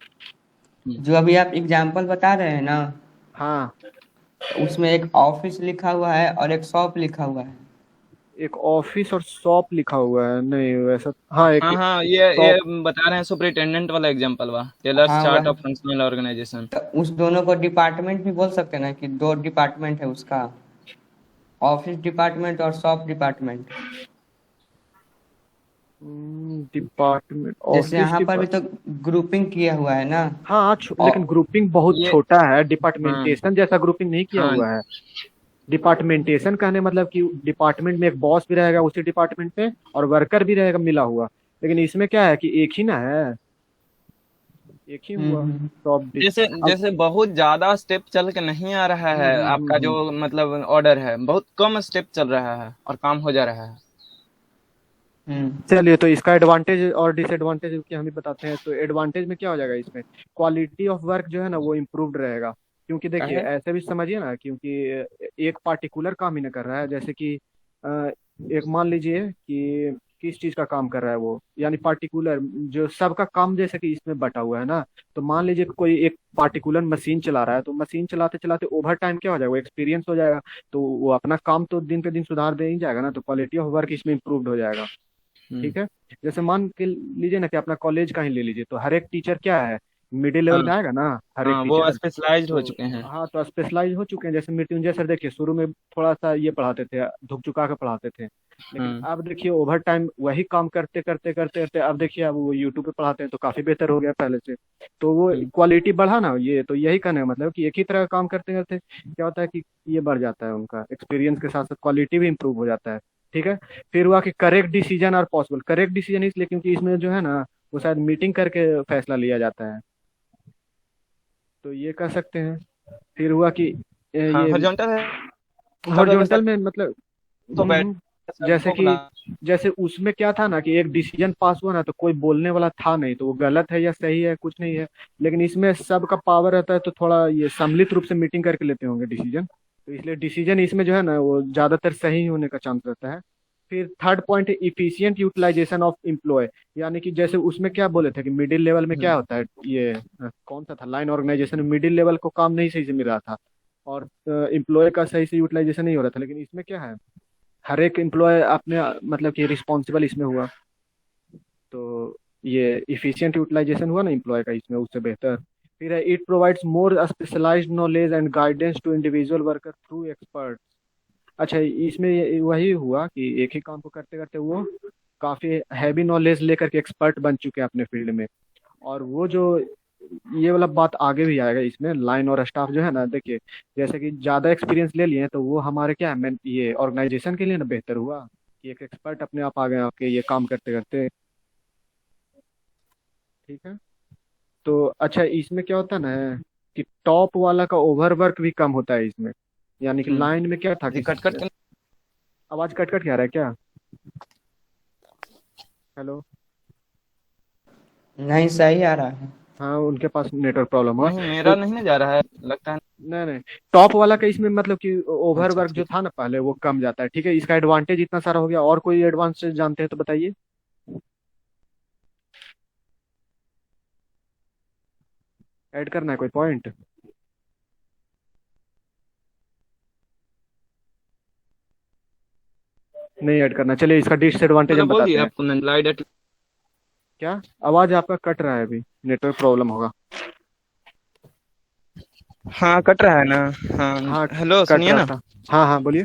जो अभी आप एग्जाम्पल बता रहे हैं ना, हाँ, उसमें एक ऑफिस लिखा हुआ है और एक शॉप लिखा हुआ है। एक ऑफिस और शॉप लिखा हुआ है, नहीं वैसा, हाँ, एक हाँ हाँ, ये शॉप। बता रहे हैं सुपरिटेंडेंट वाला एग्जांपल हुआ, टेलर्स हाँ चार्ट वह, ऑफ फंक्शनल ऑर्गेनाइजेशन। तो उस दोनों को डिपार्टमेंट भी बोल सकते हैं ना, कि दो डिपार्टमेंट है उसका, ऑफिस डिपार्टमेंट और शॉप डिपार्टमेंट। डिपार्टमेंट जैसे ऑफिस यहाँ पर भी डिपार्ट तो ग्रुपिंग किया हुआ है ना। हाँ लेकिन और ग्रुपिंग बहुत ये छोटा है, हाँ डिपार्टमेंटेशन जैसा ग्रुपिंग नहीं किया हाँ हुआ है। डिपार्टमेंटेशन कहने मतलब कि डिपार्टमेंट में एक बॉस भी रहेगा उसी डिपार्टमेंट में और वर्कर भी रहेगा मिला हुआ। लेकिन इसमें क्या है कि एक ही ना है, एक ही हुआ। हम्म। तो अब जैसे अब जैसे बहुत ज्यादा स्टेप चल के नहीं आ रहा है आपका जो मतलब ऑर्डर है, बहुत कम स्टेप चल रहा है और काम हो जा रहा है। हम्म। चलिए, तो इसका एडवांटेज और डिसएडवांटेज क्या हम भी बताते हैं। तो एडवांटेज में क्या हो जाएगा, इसमें क्वालिटी ऑफ वर्क जो है ना वो इम्प्रूव्ड रहेगा। क्योंकि क्या देखिए है? ऐसे भी समझिए ना, क्योंकि एक पार्टिकुलर काम ही ना कर रहा है। जैसे कि एक मान लीजिए कि किस चीज का काम कर रहा है वो, यानी पार्टिकुलर जो सबका काम जैसे कि इसमें बटा हुआ है ना। तो मान लीजिए कि कोई एक पार्टिकुलर मशीन चला रहा है, तो मशीन चलाते चलाते ओवर टाइम क्या हो जाएगा, वो एक्सपीरियंस हो जाएगा। तो वो अपना काम तो दिन पे दिन सुधार दे ही जाएगा ना, तो क्वालिटी ऑफ वर्क इसमें इम्प्रूव्ड हो जाएगा। हम्म। ठीक है। जैसे मान के लीजिए ना कि अपना कॉलेज का ही ले लीजिए, तो हर एक टीचर क्या है, मिडिल लेवल हाँ में आएगा ना हर एक हाँ, वो टीचर। स्पेशलाइज्ड हो तो चुके हैं। हाँ, तो स्पेशलाइज हो चुके हैं। जैसे मृत्युंजय सर देखिए शुरू में थोड़ा सा ये पढ़ाते थे, झुक झुका के पढ़ाते थे। लेकिन हाँ। अब देखिए ओवर टाइम वही काम करते करते करते करते अब देखिए अब वो यूट्यूब पे पढ़ाते हैं तो काफी बेहतर हो गया पहले से। तो वो हम्म। क्वालिटी बढ़ा ना, ये तो यही कहने का मतलब कि एक ही तरह का काम करते करते क्या होता है कि ये बढ़ जाता है, उनका एक्सपीरियंस के साथ साथ क्वालिटी भी इंप्रूव हो जाता है। ठीक है। फिर हुआ कि correct decision are possible. Correct decision इसलिए क्योंकि इसमें जो है ना वो शायद मीटिंग करके फैसला लिया जाता है, तो ये कह सकते हैं। फिर हुआ कि हाँ, ये हॉरिजॉन्टल है। सब लोग हॉरिजॉन्टल में मतलब तो बैठ हम्म, जैसे सबको कि बुला। जैसे उसमें क्या था ना कि एक डिसीजन पास हुआ ना तो कोई बोलने वाला था नहीं, तो वो गलत है या सही है कुछ नहीं है। लेकिन इसमें सबका पावर रहता है, तो थोड़ा ये सम्मिलित रूप से मीटिंग करके लेते होंगे डिसीजन, तो इसलिए डिसीजन इसमें जो है ना वो ज्यादातर सही होने का चांस रहता है। फिर थर्ड पॉइंट है इफिशियंट यूटिलाइजेशन ऑफ एम्प्लॉय। यानी कि जैसे उसमें क्या बोले थे कि मिडिल लेवल में क्या होता है, ये कौन सा था, लाइन ऑर्गेनाइजेशन में मिडिल लेवल को काम नहीं सही से मिल रहा था और एम्प्लॉय का सही से यूटिलाइजेशन नहीं हो रहा था। लेकिन इसमें क्या है, हर एक एम्प्लॉय अपने मतलब कि रिस्पॉन्सिबल इसमें हुआ, तो ये इफिशियंट यूटिलाइजेशन हुआ ना एम्प्लॉय का इसमें, उससे बेहतर। फिर है it provides more specialised knowledge and guidance to individual worker through expert. अच्छा, इसमें वही हुआ कि एक ही काम को करते करते वो काफी हैवी नॉलेज लेकर के एक्सपर्ट बन चुके हैं अपने फील्ड में। और वो जो ये वाला बात आगे भी आएगा इसमें, लाइन और स्टाफ जो है ना देखिए, जैसे कि ज्यादा एक्सपीरियंस ले लिए तो वो हमारे क्या है ये ऑर्गेनाइजेशन के लिए ना बेहतर हुआ कि एक एक्सपर्ट अपने आप आ गए आपके ये काम करते करते। ठीक है। तो अच्छा, इसमें क्या होता है ना कि टॉप वाला का ओवरवर्क भी कम होता है इसमें। यानी कि लाइन में क्या था जी, कि कट कट के। आवाज कट कट के आ रहा है क्या? हेलो। नहीं, सही आ रहा है। हाँ, उनके पास नेटवर्क प्रॉब्लम हुआ। नहीं, मेरा तो नहीं ना जा रहा है लगता है। नहीं नहीं, टॉप वाला का इसमें मतलब कि ओवर अच्छा वर्क जो ठीक। था ना पहले वो कम जाता है। ठीक है, इसका एडवांटेज इतना सारा हो गया, और कोई एडवांटेज जानते हैं तो बताइए। ऐड करना है कोई पॉइंट? नहीं ऐड करना, चलिए इसका डिसएडवांटेज मतलब हम बोल बताते दिया हैं। आपको मैंने, लाइट। क्या आवाज आपका कट रहा है, अभी नेटवर्क प्रॉब्लम होगा। हाँ, कट रहा है ना। हाँ। हाँ, हेलो, कट सुनिए रहा ना। था। हाँ हाँ बोलिए।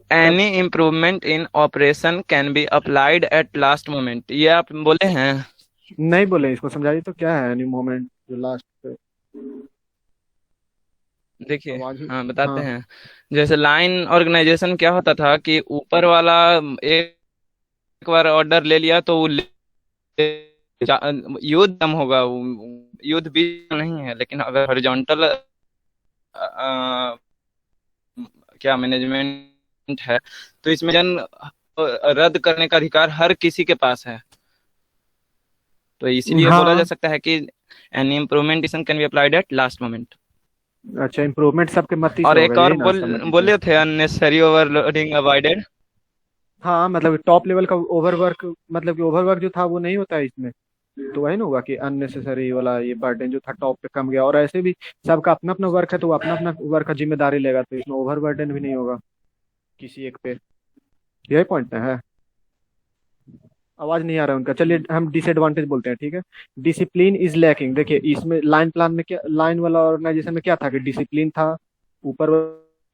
क्या? Any improvement in operation can be applied at last moment, ये आप बोले हैं। नहीं बोले, इसको समझाइए तो क्या है एनी मोमेंट जो लास्ट पे देखिए, आवाज ही। हाँ बताते हाँ हैं। जैसे लाइन ऑर्गेनाइजेशन क्या होता था कि ऊपर वाला एक बार ऑर्डर ले लिया तो वो युद्ध कम होगा, युद्ध भी नहीं है। लेकिन अगर हॉरिजॉन्टल क्या मैनेजमेंट है, तो इसमें जन रद्द करने का अधिकार हर किसी के पास है। तो इसीलिए बोला जा हाँ। सकता है कि any improvementation can be applied at last moment. अच्छा, इम्प्रूवमेंट सबके मती से और होगा, एक और यही ना समझ लीजिए। बोले थे अननेसेसरी ओवरलोडिंग अवॉइडेड। हाँ मतलब टॉप लेवल का ओवरवर्क, मतलब कि ओवरवर्क जो था वो नहीं होता है इसमें। तो वही ना हुआ कि अननेसेसरी वाला ये बर्डन जो था टॉप पे कम गया। और ऐसे भी सबका अपना अपना वर्क है, तो वो अपना अपना वर्क का जिम्मेदारी लेगा, तो इसमें ओवर बर्डन भी नहीं होगा किसी एक पे। यही पॉइंट है। आवाज नहीं आ रहा है उनका, चलिए हम डिसएडवांटेज बोलते हैं। ठीक है। Discipline is lacking. देखिए इसमें लाइन प्लान में क्या, लाइन वाला ऑर्गेनाइजेशन में क्या था कि डिसिप्लिन था, ऊपर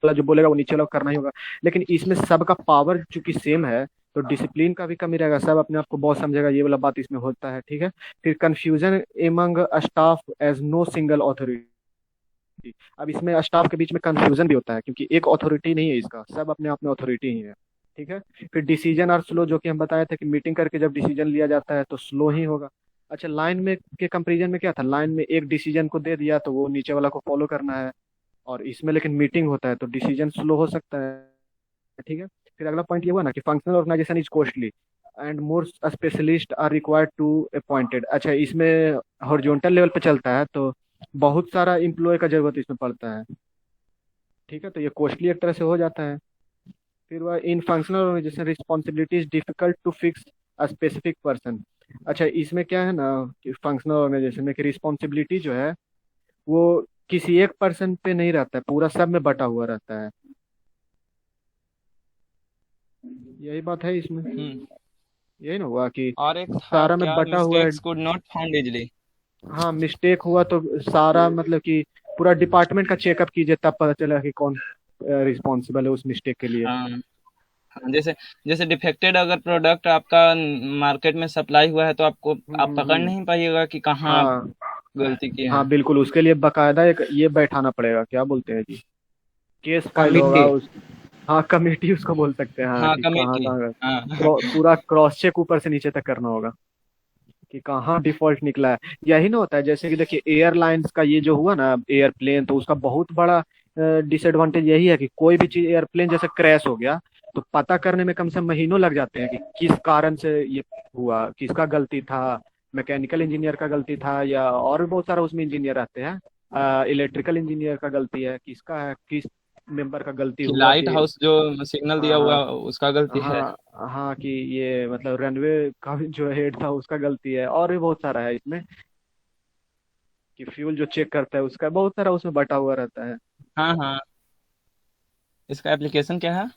वाला जो बोलेगा वो नीचे वाला को करना ही होगा। लेकिन इसमें सबका पावर चूंकि सेम है तो डिसिप्लिन का भी कमी रहेगा, सब अपने आप को बॉस समझेगा, ये वाला बात इसमें होता है। ठीक है। फिर confusion among staff as no single authority. अब इसमें स्टाफ के बीच में कंफ्यूजन भी होता है क्योंकि एक अथॉरिटी नहीं है इसका, सब अपने आप में अथॉरिटी ही है। ठीक है। फिर डिसीजन और स्लो, जो कि हम बताए थे कि मीटिंग करके जब डिसीजन लिया जाता है तो स्लो ही होगा। अच्छा, लाइन में के कंपेरिजन में क्या था, लाइन में एक डिसीजन को दे दिया तो वो नीचे वाला को फॉलो करना है, और इसमें लेकिन मीटिंग होता है तो डिसीजन स्लो हो सकता है। ठीक है। फिर अगला पॉइंट ये हुआ ना कि functional organisation is costly and more specialist are required to appointed. अच्छा, इसमें हॉरिजॉन्टल लेवल पे चलता है तो बहुत सारा एम्प्लॉय का जरूरत इसमें पड़ता है। ठीक है। तो ये कॉस्टली एक तरह से हो जाता है। फिर वह in functional organisation responsibility is difficult to fix a specific person. अच्छा, इसमें क्या है ना कि फंक्शनल ऑर्गेनाइजेशन में कि रिस्पॉन्सिबिलिटी जो है वो किसी एक पर्सन पे नहीं रहता है, पूरा सब में बटा हुआ रहता है। यही बात है इसमें, यही ना हुआ कि और एक था सारा में क्या, बटा हुआ है। Mistakes could not found easily. हाँ, मिस्टेक हुआ तो सारा मतलब कि पूरा डिपार्टमेंट का चेकअप कीजिए तब पता चला कि कौन रिस्पॉन्सिबल है उस मिस्टेक के लिए। हाँ हाँ, जैसे जैसे डिफेक्टेड अगर प्रोडक्ट आपका मार्केट में सप्लाई हुआ है तो आपको आप पकड़ नहीं पाइएगा कि कहाँ आप हाँ गलती किए हाँ हैं। बिल्कुल, उसके लिए बकायदा एक ये बैठाना पड़ेगा, क्या बोलते हैं जी, केस फाइल होगा कमिटी। उस। हाँ, कमेटी उसको बोल सकते हैं, हाँ, हाँ कि कहाँ कमेटी। कहाँ हाँ पूरा क्रॉस चेक ऊपर से नीचे तक करना होगा कि कहाँ डिफॉल्ट निकला है। यही ना होता है, जैसे कि देखिए एयरलाइंस का ये जो हुआ ना एयरप्लेन, तो उसका बहुत बड़ा डिसएडवांटेज यही है कि कोई भी चीज एयरप्लेन जैसे क्रैश हो गया तो पता करने में कम से कम महीनों लग जाते हैं कि किस कारण से ये हुआ, किसका गलती था, मैकेनिकल इंजीनियर का गलती था या और भी बहुत सारा उसमें इंजीनियर रहते हैं, इलेक्ट्रिकल इंजीनियर का गलती है, किसका है, किस मेंबर का गलती कि हुआ लाइट कि। हाउस जो सिग्नल दिया हाँ हुआ उसका गलती है। हाँ हाँ, कि ये मतलब रनवे का भी जो हेड था उसका गलती है, और भी बहुत सारा है इसमें कि फ्यूल जो चेक करता है उसका, बहुत सारा उसमें बटा हुआ रहता है। हाँ हाँ, इसका एप्लीकेशन क्या है।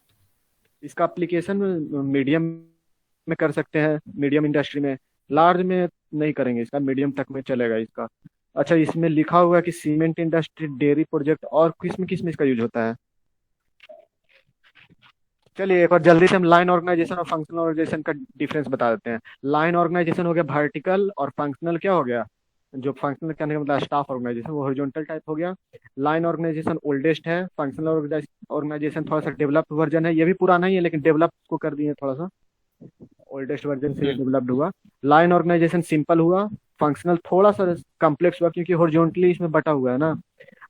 इसका एप्लीकेशन मीडियम में कर सकते हैं, मीडियम इंडस्ट्री में, लार्ज में नहीं करेंगे, इसका मीडियम तक में चलेगा इसका। अच्छा, इसमें लिखा हुआ है कि सीमेंट इंडस्ट्री, डेयरी प्रोजेक्ट और किसमें किसमें इसका यूज होता है। चलिए एक बार जल्दी से हम लाइन ऑर्गेनाइजेशन और फंक्शनल ऑर्गेनाइजेशन का डिफरेंस बता देते हैं। लाइन ऑर्गेनाइजेशन हो गया वर्टिकल, और फंक्शनल क्या हो गया, जो फंक्शनल कहने का मतलब स्टाफ ऑर्गेनाइजेशन, वो हॉरिजॉन्टल टाइप हो गया। लाइन ऑर्गेनाइजेशन ओल्डेस्ट है, फंक्शनल ऑर्गेनाइजेशन थोड़ा सा डेवलप्ड वर्जन है, ये भी पुराना ही है लेकिन डेवलप को कर दिए थोड़ा सा, ओल्डेस्ट वर्जन से ये हम्म डेवलप्ड हुआ। लाइन ऑर्गेनाइजेशन सिंपल हुआ, फंक्शनल थोड़ा सा कम्प्लेक्स हुआ क्योंकि हॉरिजॉन्टली इसमें बटा हुआ है ना।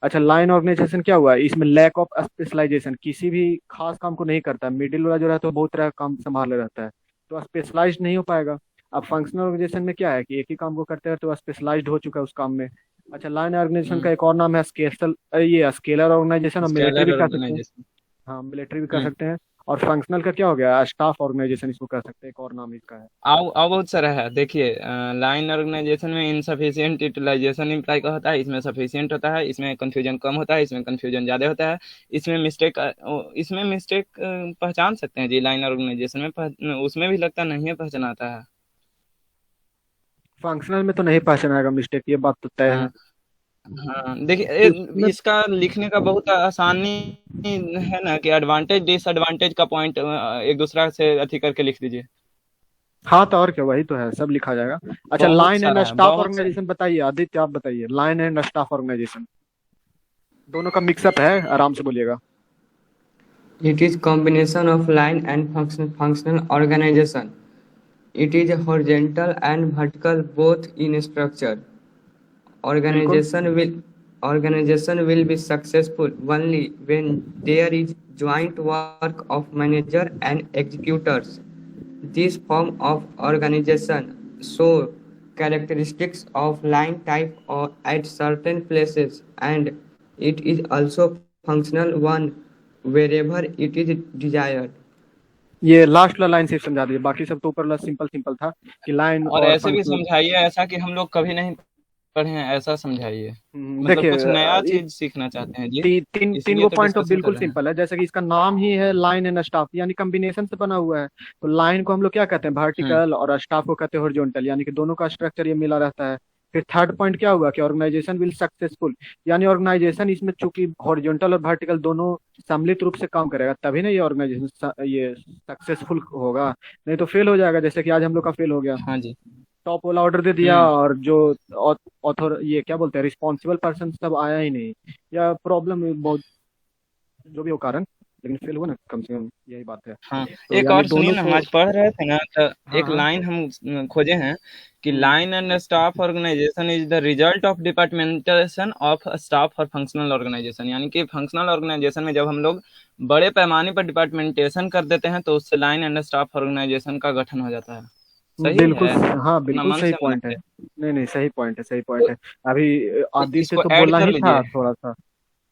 अच्छा, लाइन ऑर्गेनाइजेशन क्या हुआ, इसमें लैक ऑफ स्पेशलाइजेशन, किसी भी खास काम को नहीं करता, मिडिल वाला जो रहता है वो बहुत तरह का काम संभाले रहता है तो स्पेशलाइज नहीं हो पाएगा। अब फंक्शनल ऑर्गेनाइजेशन में क्या है कि एक ही काम को करते हैं तो स्पेशलाइज्ड हो चुका है उस काम में। अच्छा, लाइन ऑर्गेनाइजेशन का हम्म एक और नाम है स्केल, ये स्केलर ऑर्गेनाइजेशन, और मिलिट्री भी स्केलर कर सकते हैं। ऑर्गेनाइजेशन। हाँ, मिलिट्री भी कर सकते हैं। और फंक्शनल का क्या हो गया, स्टाफ ऑर्गेनाइजेशन इसको कर सकते हैं, एक और नाम इसका है। आओ बहुत सारा है, देखिए लाइन ऑर्गेनाइजेशन में इनसफिशिएंट यूटिलाइजेशन इम्प्लाई का होता है, इसमें सफिशिएंट होता है, इसमें कंफ्यूजन कम होता है, इसमें कंफ्यूजन ज़्यादा होता है। इसमें मिस्टेक पहचान सकते हैं जी, लाइन ऑर्गेनाइजेशन में उसमें भी लगता नहीं है पहचानाता है। फंक्शनल में तो नहीं पहचाना मिस्टेक, ये बात तो तय है। हाँ हाँ, देखिए उसमें इसका लिखने का बहुत आसानी है ना कि एडवांटेज डिसएडवांटेज का पॉइंट एक दूसरा से अथी करके लिख दीजिए। हाँ, तो और क्या, वही तो है, सब लिखा जाएगा। अच्छा, बहुत लाइन एंड सारा है, स्टाफ बहुत सारा। ऑर्गेनाइजेशन बताइए, आदित्य आप बताइए, लाइन एंड स्टाफ ऑर्गेनाइजेशन दोनों का मिक्सअप है, आराम से बोलिएगा। It is combination of line and functional organization. It is horizontal and vertical both in structure. बिल्कुल। Organization will organization will be successful only when there is joint work of manager and executors. This form of organization show characteristics of line type or at certain places, and it is also functional one wherever it is desired. ये लास्ट वाला लाइन सिर्फ समझा दीजिए, बाकी सब तो ऊपर वाला सिंपल सिंपल था कि लाइन और और ऐसे भी फंक्शनल। समझाइए ऐसा कि हम लोग कभी नहीं पढ़े हैं, ऐसा समझाइए। मतलब देखिए कुछ नया चीज सीखना चाहते हैं जी, तीन तीन इसलिए गो तो पॉइंट तो डिस्कशन कर बिल्कुल रहे हैं। सिंपल है, जैसे कि इसका नाम ही है लाइन एंड स्टाफ, यानी कॉम्बिनेशन से बना हुआ है। तो लाइन को हम लोग क्या कहते हैं, हम्म वर्टिकल, और स्टाफ को कहते हैं हॉरिजॉन्टल, यानी कि दोनों का स्ट्रक्चर ये मिला रहता है। फिर थर्ड पॉइंट क्या हुआ कि ऑर्गेनाइजेशन विल सक्सेसफुल, यानी ऑर्गेनाइजेशन इसमें चूंकि हॉरिजॉन्टल और वर्टिकल दोनों सम्मिलित रूप से काम करेगा तभी ना ये ऑर्गेनाइजेशन ये सक्सेसफुल होगा, नहीं तो फेल हो जाएगा, जैसे कि आज हम लोग का फेल हो गया। हाँ जी। टॉप वाला ऑर्डर दे दिया हम्म। और जो ऑथर ये क्या बोलते हैं रिस्पॉन्सिबल पर्सन सब आया ही नहीं, या प्रॉब्लम बहुत जो भी हो कारण, लेकिन फेल हुआ ना कम से कम, यही बात है। हाँ, तो एक यानी और सुनिए दोनों ना, हम को। आज पढ़ रहे थे ना, तो हाँ एक हाँ। लाइन हम खोजे हैं कि hmm, line and staff organisation is the result of departmentation of staff और फंक्शनल ऑर्गेनाइजेशन, यानी कि फंक्शनल ऑर्गेनाइजेशन में जब हम लोग बड़े पैमाने पर डिपार्टमेंटेशन कर देते हैं तो उससे लाइन एंड स्टाफ ऑर्गेनाइजेशन का गठन हो जाता है। सही बिल्कुल है, हाँ अपना बिल्कुल मन सही से पॉइंट है। बनाइए। नहीं नहीं सही पॉइंट है, सही तो पॉइंट है। अभी आदित्य इसको तो ऐड बोला कर ही था लीजिए। थोड़ा सा,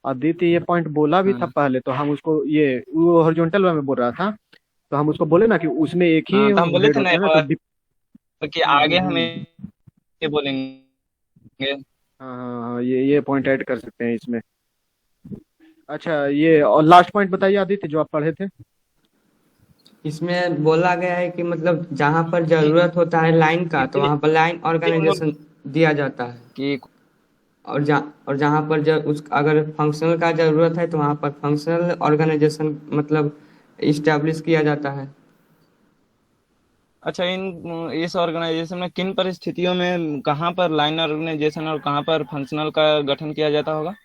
आदित्य ये पॉइंट बोला भी था हाँ पहले, तो हम उसको ये वो हॉरिजॉन्टल में बोल रहा था, तो हम उसको बोले ना कि उसमें एक ही हाँ, तो हम बोले हेड थे ना होता है एक ना, तो बार कि आगे हम ये बोलेंगे। हाँ हाँ हाँ, ये पॉइंट ऐड कर सकते हैं इसमें। अच्छा ये और लास्ट पॉइंट बताइए आदित्य जो आप पढ़े थे। इसमें बोला गया है कि मतलब जहाँ पर जरूरत होता है लाइन का तो वहाँ पर लाइन हम लोग ऑर्गेनाइजेशन दिया जाता है, कि और जहाँ पर उस अगर फंक्शनल का जरूरत है तो वहाँ पर फंक्शनल ऑर्गेनाइजेशन मतलब इस्टेब्लिश किया जाता है। अच्छा, इस ऑर्गेनाइजेशन में किन परिस्थितियों में कहाँ पर लाइन ऑर्गेनाइजेशन और कहाँ पर फंक्शनल का गठन किया जाता होगा?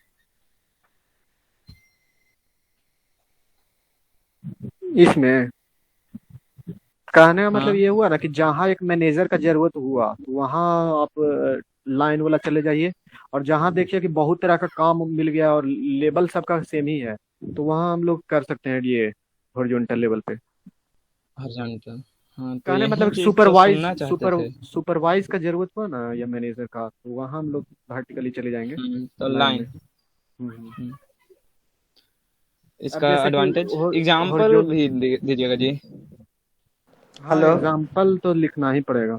इसमें कहने का मतलब हाँ। ये हुआ ना कि जहाँ एक मैनेजर का जरूरत हुआ तो वहाँ आप लाइन वाला चले जाइए, और जहाँ देखिए कि बहुत तरह का काम मिल गया और लेवल सबका सेम ही है, तो वहाँ हम लोग कर सकते हैं ये हॉरिजॉन्टल लेवल पे। हॉरिजॉन्टल। हाँ, तो कहने यही मतलब चीज तो सुपरवाइज सुनना चाहते थे। सुपरवाइज का जरूरत हुआ ना या मैनेजर का, तो वहाँ हम लोग वर्टिकली चले जाएंगे तो लाइन में। लाइन। हम्म। अब इसका जैसे कि एडवांटेज एग्जाम्पल हॉरिजॉन भी दीजिएगा जी। हाँ हेलो। एग्जाम्पल तो लिखना ही पड़ेगा।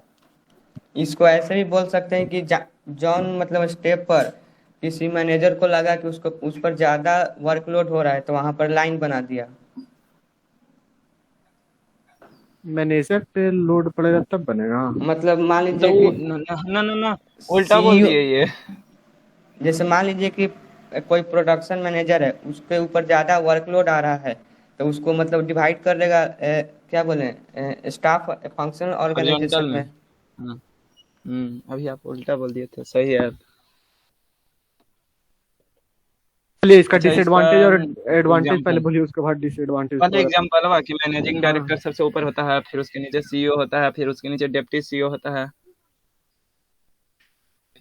इसको ऐसे भी बोल सकते हैं कि जॉन मतलब स्टेप पर किसी मैनेजर को लगा कि उसको उस पर ज्यादा वर्कलोड हो रहा है तो वहां पर लाइन बना दिया। मैनेजर पे लोड पड़ेगा तब बनेगा। मतलब मान तो लीजिए वो कि न, न, न, न, न, उल्टा बोल सीईओ, दिए ये। जैसे मान लीजिए कि कोई प्रोडक्शन मैनेजर है उसके ऊपर ज्यादा वर्कलोड आ रहा है तो उसको मतलब डिवाइड कर देगा क्या बोले स्टाफ फंक्शनल हॉरिजॉन्टल ऑर्गेनाइजेशन में। में। हाँ। अभी आप उल्टा बोल दिए थे, सही है। चलिए इसका अच्छा, इसका डिसएडवांटेज और एडवांटेज पहले एग्जाम्पल, बोलिए, उसके बाद डिसएडवांटेज उसके पहले बाद एग्जाम्पल हुआ कि मैनेजिंग हाँ डायरेक्टर सबसे ऊपर होता है, फिर उसके नीचे सीईओ होता है, फिर उसके नीचे डिप्टी सीईओ होता है,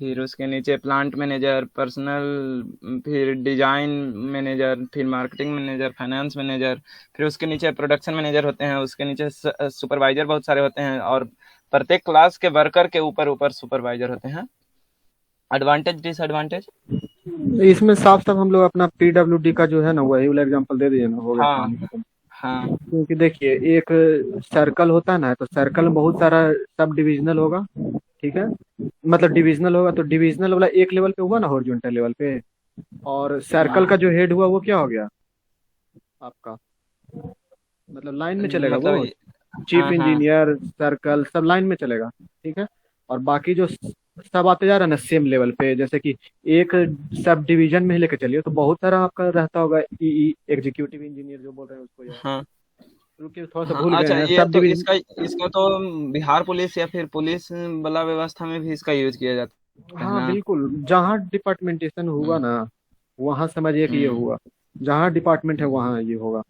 फिर उसके नीचे प्लांट मैनेजर, पर्सनल, फिर डिजाइन मैनेजर, फिर मार्केटिंग मैनेजर, फाइनेंस मैनेजर, फिर उसके नीचे प्रोडक्शन मैनेजर होते हैं, उसके नीचे सुपरवाइजर बहुत सारे होते हैं, और प्रत्येक क्लास के वर्कर के ऊपर ऊपर सुपरवाइजर होते हैं। Advantage disadvantage. इसमें साफ साफ हम लोग अपना पीडब्ल्यूडी का जो है ना वही वाला एग्जांपल दे दिए ना, हो गया हाँ कहानी खत्म। हाँ। क्योंकि देखिए एक सर्कल होता है ना, तो सर्कल में बहुत सारा सब डिविजनल होगा, ठीक है, मतलब डिविजनल होगा, तो डिविजनल वाला एक लेवल पे हुआ ना हॉरिजॉन्टल लेवल पे, और सर्कल का हाँ, जो हेड हुआ वो क्या हो गया आपका, मतलब लाइन में चलेगा मतलब वो, चीफ हाँ हाँ इंजीनियर सर्कल सब लाइन में चलेगा, ठीक है। और बाकी जो सब आते जा रहा है ना सेम लेवल पे, जैसे कि एक सब डिवीजन में ही लेके चलिए तो बहुत सारा आपका रहता होगा ई एग्जीक्यूटिव इंजीनियर जो बोल रहे हैं उसको, यार हाँ रुकिए थोड़ा सा हाँ। भूल गए अच्छा, हैं ये सब तो डिवीजन। इसका इसका तो बिहार पुलिस या फिर पुलिस बला व्यवस्था में भी इसका यूज किया जाता है हाँ ना। बिल्कुल, जहाँ डिपार्टमेंटेशन होगा हम्म ना वहाँ समझिए कि ये हम्म। हुआ, जहाँ डिपार्टमेंट है वहाँ ये होगा।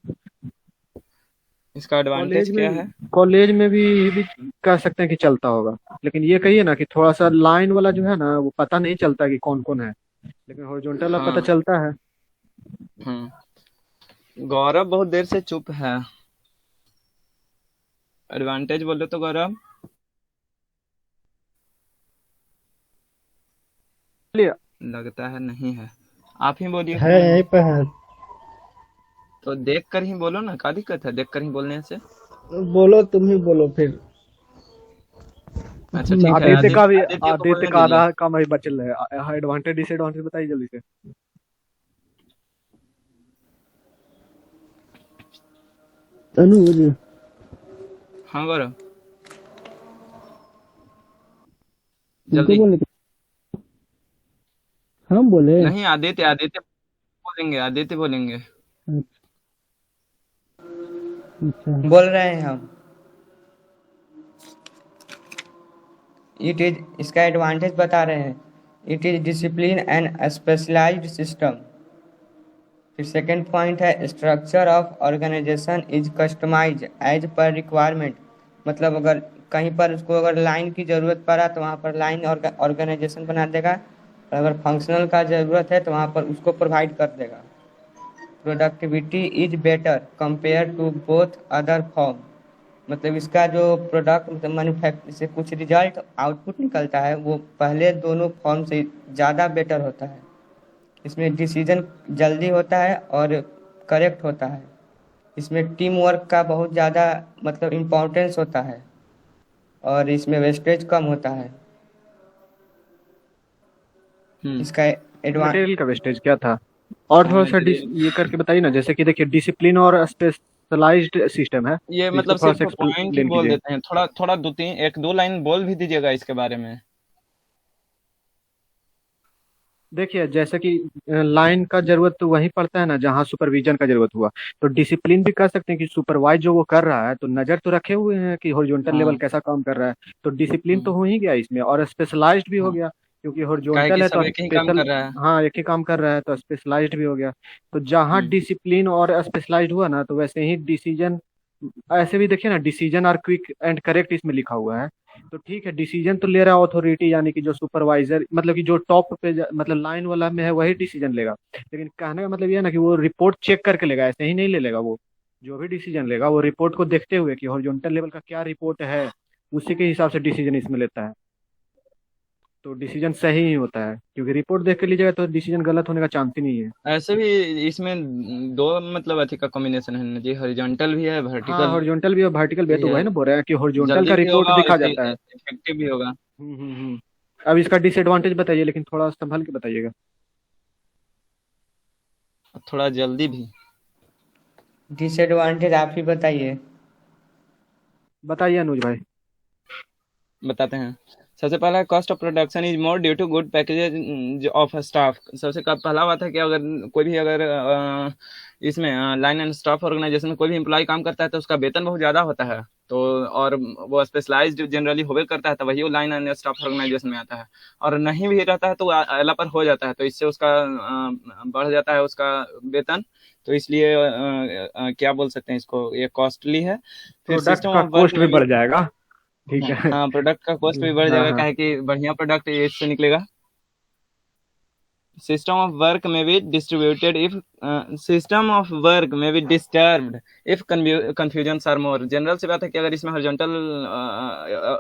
इसका कॉलेज एडवांटेज में क्या है? कॉलेज में भी कह सकते हैं कि चलता होगा, लेकिन ये कहिए ना कि थोड़ा सा लाइन वाला जो है ना वो पता नहीं चलता कि कौन कौन है, लेकिन हॉरिजॉन्टल वाला पता हाँ। चलता है। गौरव बहुत देर से चुप है। एडवांटेज बोले तो गौरव। चलिए लगता है नहीं है। आप ही बोलिए है कोई। यहीं पे है। तो देख कर ही बोलो ना, क्या दिक्कत है देख कर ही बोलने से। बोलो, तुम ही बोलो फिर। अच्छा ठीक है, आदित्य का भी, आदित्य को आदित्य बोलने का दीजिए। आधा काम ही बचल है, एडवांटेज डिसएडवांटेज बताइए जल्दी से। अनुज, हाँ गौरव, तुमको जल्दी। बोलने हम बोले? नहीं, आदित्य आदित्य बोलेंगे, आदित्य बोलेंगे। अच्छा। बोल रहे हैं हम। इट इज, इसका एडवांटेज बता रहे हैं। It is discipline and specialised system. फिर सेकंड पॉइंट है structure of organisation is customise as per requirement. मतलब अगर कहीं पर उसको अगर लाइन की ज़रूरत पड़ा तो वहाँ पर लाइन ऑर्गेनाइजेशन बना देगा, और अगर फंक्शनल का ज़रूरत है तो वहाँ पर उसको प्रोवाइड कर देगा। Productivity is better compare to both other form. मतलब इसका जो प्रोडक्ट मतलब मैन्युफैक्चर से कुछ रिजल्ट आउटपुट निकलता है वो पहले दोनों फॉर्म से ज़्यादा बेटर होता है। इसमें डिसीजन जल्दी होता है और करेक्ट होता है। इसमें टीम वर्क का बहुत ज़्यादा मतलब इम्पोर्टेंस होता है, और इसमें वेस्टेज कम होता है। हम्म। इसका एडवांस मटेरियल का वेस्टेज क्या था? और हाँ, थोड़ा सा मटेरियल ये करके बताइए ना, जैसे कि देखिए डिसिप्लिन और स्पेशलाइज्ड सिस्टम है, ये तो इसको मतलब थोड़ा सिर्फ सा पॉइंट ही एक्सप्लेन बोल कीजिए। देते हैं, थोड़ा थोड़ा दो तीन एक दो लाइन बोल भी दीजिएगा इसके बारे में। देखिए जैसे कि लाइन का जरूरत तो वहीं पड़ता है ना जहाँ सुपरविजन का जरूरत हुआ। तो डिसिप्लिन भी कर सकते हैं कि सुपरवाइज जो वो कर रहा है तो नजर तो रखे हुए हैं कि हॉरिजॉन्टल लेवल हाँ। कैसा काम कर रहा है। तो डिसिप्लिन तो हम्म, हो ही गया इसमें, और स्पेशलाइज्ड भी हो हाँ, गया क्योंकि काहे हॉरिजॉन्टल कि है सब तो एक ही काम स्पेशल। कर रहा है। हाँ, एक ही काम कर रहा है तो स्पेशलाइज्ड भी हो गया। तो जहाँ हम्म। डिसिप्लिन और स्पेशलाइज्ड हुआ ना तो वैसे ही डिसीजन, ऐसे भी देखिए ना decision are quick and correct इसमें लिखा हुआ है। तो ठीक है, डिसीजन तो ले रहा है अथॉरिटी यानी कि जो सुपरवाइजर मतलब कि जो टॉप पे मतलब लाइन वाला में है वही डिसीजन लेगा। लेकिन कहने का मतलब ये है ना कि वो रिपोर्ट चेक करके लेगा, ऐसे ही नहीं ले लेगा वो। जो भी डिसीजन लेगा वो रिपोर्ट को देखते हुए कि हॉरिजॉन्टल लेवल का क्या रिपोर्ट है, उसी के हिसाब से डिसीजन इसमें लेता है। तो डिसीजन सही ही होता है, क्योंकि रिपोर्ट देख के लीजिएगा तो डिसीजन गलत होने का चांस ही नहीं है। ऐसे भी इसमें दो मतलब अथी का कॉम्बिनेशन है ना जी, हॉरिजॉन्टल भी है, हाँ, वर्टिकल हॉरिजॉन्टल भी और वर्टिकल भी है, भी तो है। वही ना बोल रहे हैं कि हॉरिजॉन्टल जल्दी का भी रिपोर्ट होगा और दिखा जाता है। इफेक्टिव भी होगा। हम्म। अब इसका डिसएडवांटेज बताइए, लेकिन थोड़ा संभल के बताइएगा। थोड़ा जल्दी भी। डिसएडवांटेज आप ही बताइए। बताइए अनुज भाई। बताते हैं। सबसे पहला cost of production is more due to good package of staff. सबसे पहला बात है कि अगर कोई भी अगर इसमें लाइन एंड स्टाफ ऑर्गेनाइजेशन में कोई भी एम्प्लॉय काम करता है तो उसका वेतन बहुत ज़्यादा होता है। तो और वो स्पेशलाइज्ड जनरली होवे करता है तो वही वो लाइन एंड स्टाफ ऑर्गेनाइजेशन में आता है। और नहीं भी रहता है तो अला पर हो जाता है तो इससे उसका बढ़ जाता है उसका वेतन। तो इसलिए क्या बोल सकते हैं इसको, ये कॉस्टली है। फिर प्रोडक्ट सिस्टम का ऑफ वर्क कॉस्ट भी में भी। बढ़ जाएगा। ठीक है। हाँ, प्रोडक्ट का कॉस्ट भी बढ़ हाँ जाएगा, हाँ। काहे कि बढ़िया प्रोडक्ट इससे निकलेगा। सिस्टम ऑफ वर्क में भी distributed if system of work में भी disturbed if confusion are more. General सी बात है कि अगर इसमें हॉरिजॉन्टल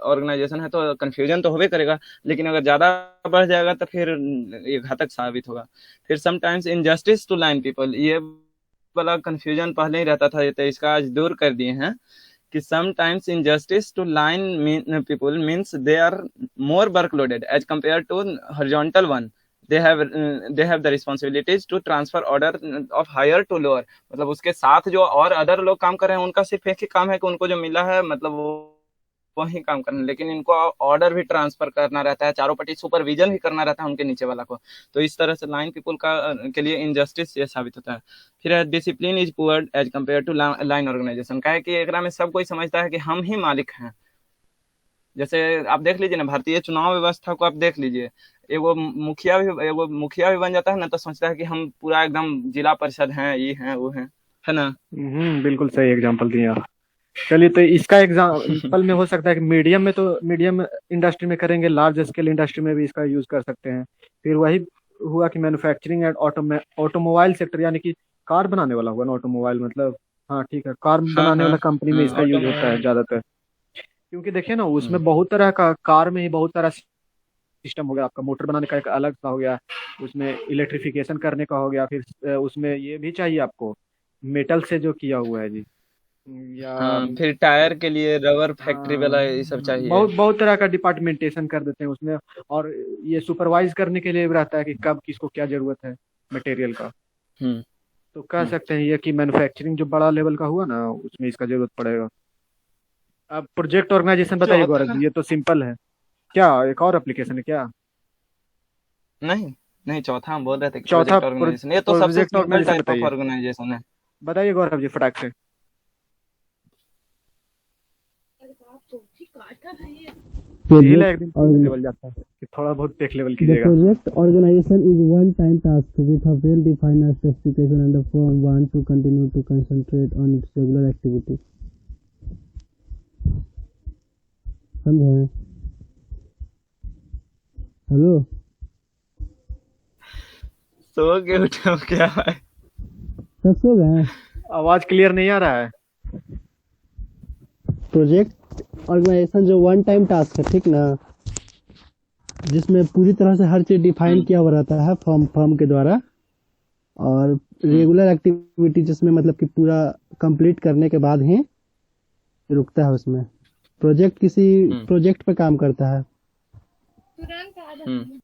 ऑर्गेनाइजेशन है तो कंफ्यूजन तो होबे करेगा, लेकिन अगर ज़्यादा बढ़ जाएगा तो फिर ये घातक साबित होगा। फिर sometimes injustice to line people, ये वाला कंफ्यूजन पहले ही रहता था, ये तो इसका आज दूर कर दिए हैं कि sometimes injustice to people means they are more workloaded as compared to horizontal one. They have the responsibilities to transfer order of higher to lower। मतलब उसके साथ जो और अदर लोग काम कर रहे हैं उनका सिर्फ एक ही काम है कि उनको जो मिला है मतलब वो वही काम करना है, लेकिन इनको ऑर्डर भी ट्रांसफर करना रहता है, चारों पट्टी सुपरविजन भी करना रहता है उनके नीचे वाला को। तो इस तरह से लाइन पीपल का के लिए इनजस्टिस ये साबित होता है। फिर discipline is poor as compare to line organisation. का है कि एकरा में सब कोई समझता है कि हम ही मालिक हैं। जैसे आप देख लीजिए ना, भारतीय चुनाव व्यवस्था को आप देख लीजिए, एगो मुखिया भी बन जाता है ना तो सोचता है कि हम पूरा एकदम जिला परिषद हैं, ये हैं वो हैं, है ना। बिल्कुल सही एग्जांपल दिया आप। चलिए, तो इसका एग्जाम्पल में हो सकता है कि मीडियम में तो मीडियम इंडस्ट्री में करेंगे, लार्ज स्केल इंडस्ट्री में भी इसका यूज कर सकते हैं। फिर वही हुआ कि मैन्युफैक्चरिंग एंड ऑटोमोबाइल सेक्टर, यानी कि कार बनाने वाला हुआ ना ऑटोमोबाइल मतलब। हाँ ठीक है, कार हाँ बनाने हाँ। वाला कंपनी में इसका यूज होता है ऑटोमोबाइल। ज्यादातर। क्योंकि देखिए ना उसमें बहुत तरह का, कार में ही बहुत सारा सिस्टम हो गया, आपका मोटर बनाने का एक अलग सा हो गया, उसमें इलेक्ट्रिफिकेशन करने का हो गया, फिर उसमें ये भी चाहिए आपको मेटल से जो किया हुआ है जी, या हाँ, फिर टायर के लिए रबर फैक्ट्री वाला हाँ, ये सब चाहिए। बहुत बहुत तरह का डिपार्टमेंटेशन कर देते हैं उसमें। और ये सुपरवाइज करने के लिए भी रहता है कि कब किसको क्या जरूरत है मटेरियल का। हम्म। तो कह हम्म। सकते हैं ये कि मैन्युफैक्चरिंग जो बड़ा लेवल का हुआ ना उसमें इसका जरूरत पड़ेगा। अब प्रोजेक्ट ऑर्गेनाइजेशन जो बताइए होता गौरव है जी, ये तो सिंपल है। क्या एक और एप्लीकेशन है क्या? नहीं, नहीं, चौथा हम बोल रहे थे कि चौथा प्रोजेक्ट ऑर्गेनाइजेशन, ये तो सबसे project simple organisation type of बताइए। ऑर्गेनाइजेशन है। बताइए गौरव जी फटाक से। यही ला एक दिन लेवल जाता है कि थोड़ा बहुत टेक लेवल The कीजिएगा। project organization is one-time task with a well-defined specification and the firm want to continue to concentrate on its regular activity. समझे? हेलो, सो के उठे हो क्या है? सब सो गए हैं? आवाज क्लियर नहीं आ रहा है। प्रोजेक्ट ऑर्गेनाइजेशन जो वन टाइम टास्क है, ठीक ना, जिसमें पूरी तरह से हर चीज डिफाइन किया हुआ रहता है फर्म के द्वारा, और रेगुलर एक्टिविटी जिसमें मतलब कि पूरा कंप्लीट करने के बाद ही रुकता है उसमें। प्रोजेक्ट किसी प्रोजेक्ट पे काम करता है। हम्म।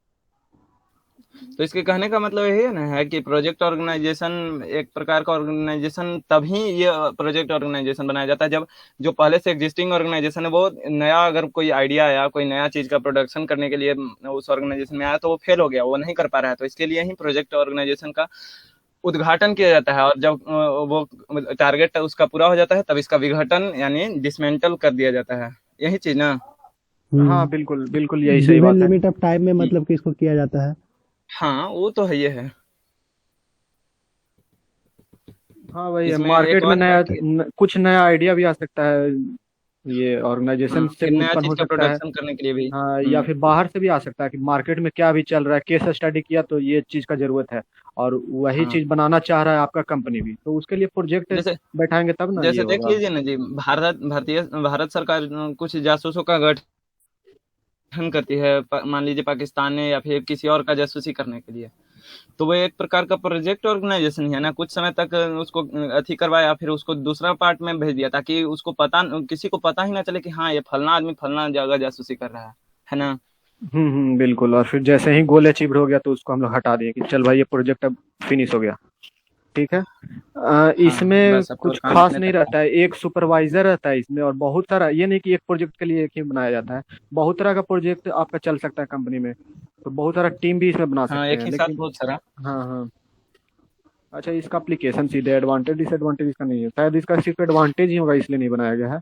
तो इसके कहने का मतलब यही है ना, है कि प्रोजेक्ट ऑर्गेनाइजेशन एक प्रकार का ऑर्गेनाइजेशन तभी ये प्रोजेक्ट ऑर्गेनाइजेशन बनाया जाता है जब जो पहले से एग्जिस्टिंग ऑर्गेनाइजेशन है वो नया, अगर कोई आइडिया आया, कोई नया चीज का प्रोडक्शन करने के लिए उस ऑर्गेनाइजेशन में आया तो वो फेल हो गया, वो नहीं कर पा रहा है, तो इसके लिए ही प्रोजेक्ट ऑर्गेनाइजेशन का उद्घाटन किया जाता है, और जब वो टारगेट उसका पूरा हो जाता है तब इसका विघटन यानी डिसमेंटल कर दिया जाता है। यही चीज ना? हाँ बिल्कुल बिल्कुल यही सही बात गिवन है। लिमिट ऑफ टाइम में मतलब कि इसको किया जाता है। हाँ, वो तो है, ये है। हाँ वही है, इसमें मार्केट एक में और नया कुछ नया आइडिया भी आ सकता है, ये ऑर्गेनाइजेशन से फिर नया उत्पन्न चीज हो का सकता है। प्रोडक्शन करने के लिए भी। हाँ या फिर बाहर से भी आ सकता है कि मार्केट में क्या भी चल रहा है, केस स्टडी किया तो ये चीज का जरूरत है और वही हाँ। चीज बनाना चाह रहा है आपका कंपनी भी, तो उसके लिए प्रोजेक्ट जैसे बैठाएंगे तब ना ये जैसे देख होगा। लीजिए ना जी, भारत सरकार कुछ जासूसों का गठन करती है, मान लीजिए पाकिस्तान ने या फिर किसी और का जासूसी करने के लिए, तो वो एक प्रकार का प्रोजेक्ट ऑर्गेनाइजेशन ही है ना। कुछ समय तक उसको अथी करवाया, फिर उसको दूसरा पार्ट में भेज दिया ताकि उसको किसी को पता ही ना चले कि हाँ ये फलना आदमी फलना जगह जासूसी कर रहा है ना। बिल्कुल। और फिर जैसे ही गोल अचीव हो गया तो उसको हम लोग हटा दिए कि चल भाई ये प्रोजेक्ट अब फिनिश हो गया। ठीक है। इसमें बस अब तो कुछ काम खास करने नहीं तक रहता है, एक सुपरवाइजर रहता है इसमें, और बहुत सारा, ये नहीं कि एक प्रोजेक्ट के लिए एक ही बनाया जाता है, बहुत तरह का प्रोजेक्ट आपका चल सकता है कंपनी में, तो बहुत सारा टीम भी इसमें बना हाँ, सकते एक हैं। ही साथ लेकिन बहुत सारा। हाँ हाँ। अच्छा, इसका एप्लीकेशन सीधे एडवांटेज डिसएडवांटेज इसका नहीं है, शायद इसका सिर्फ एडवांटेज ही होगा इसलिए नहीं बनाया गया है।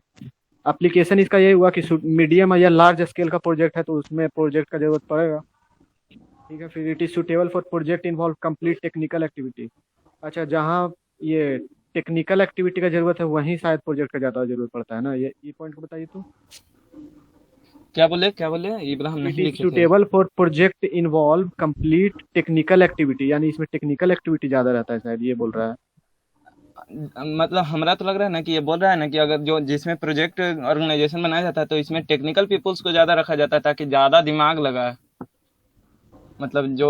एप्लीकेशन इसका ये हुआ कि मीडियम या लार्ज स्केल का प्रोजेक्ट है तो उसमें प्रोजेक्ट का जरूरत पड़ेगा। ठीक है। फिर it is suitable for project involve complete technical activity. अच्छा, जहाँ ये टेक्निकल एक्टिविटी का जरूरत है वहीं शायद प्रोजेक्ट का ज्यादा जरूरत पड़ता है ना, ये पॉइंट को बताइए तो। क्या बोले ये बोला हम इट नहीं इज लिखे थे। Suitable for project involve complete technical activity, यानी इसमें टेक्निकल एक्टिविटी ज्यादा रहता है शायद, ये बोल रहा है। मतलब हमरा तो लग रहा है ना कि ये बोल रहा है ना कि अगर जो जिसमें प्रोजेक्ट ऑर्गेनाइजेशन बनाया जाता है तो इसमें टेक्निकल पीपल्स को ज्यादा रखा जाता है ताकि ज्यादा दिमाग लगा, मतलब जो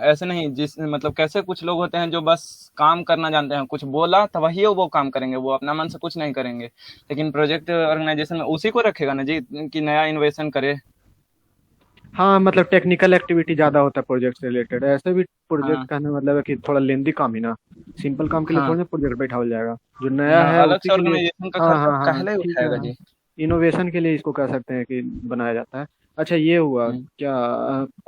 ऐसे नहीं मतलब कैसे कुछ लोग होते हैं जो बस काम करना जानते हैं, कुछ बोला तो वही वो काम करेंगे, वो अपना मन से कुछ नहीं करेंगे, लेकिन प्रोजेक्ट ऑर्गेनाइजेशन में उसी को रखेगा ना जी कि नया इन्वेशन करे। हाँ मतलब टेक्निकल एक्टिविटी ज्यादा होता है प्रोजेक्ट से रिलेटेड, ऐसे भी प्रोजेक्ट हाँ कहने का मतलब है कि थोड़ा लेंदी काम ही ना, सिंपल काम के लिए हाँ थोड़ी ना प्रोजेक्ट बैठाया जाएगा, जो नया है अलग उसी से के लिए। ऑर्गेनाइजेशन का हाँ खर्चा हाँ हाँ काहे ठीक उठाएगा है, जी। इनोवेशन के लिए इसको कह सकते हैं कि बनाया जाता है। अच्छा ये हुआ हम्म। क्या,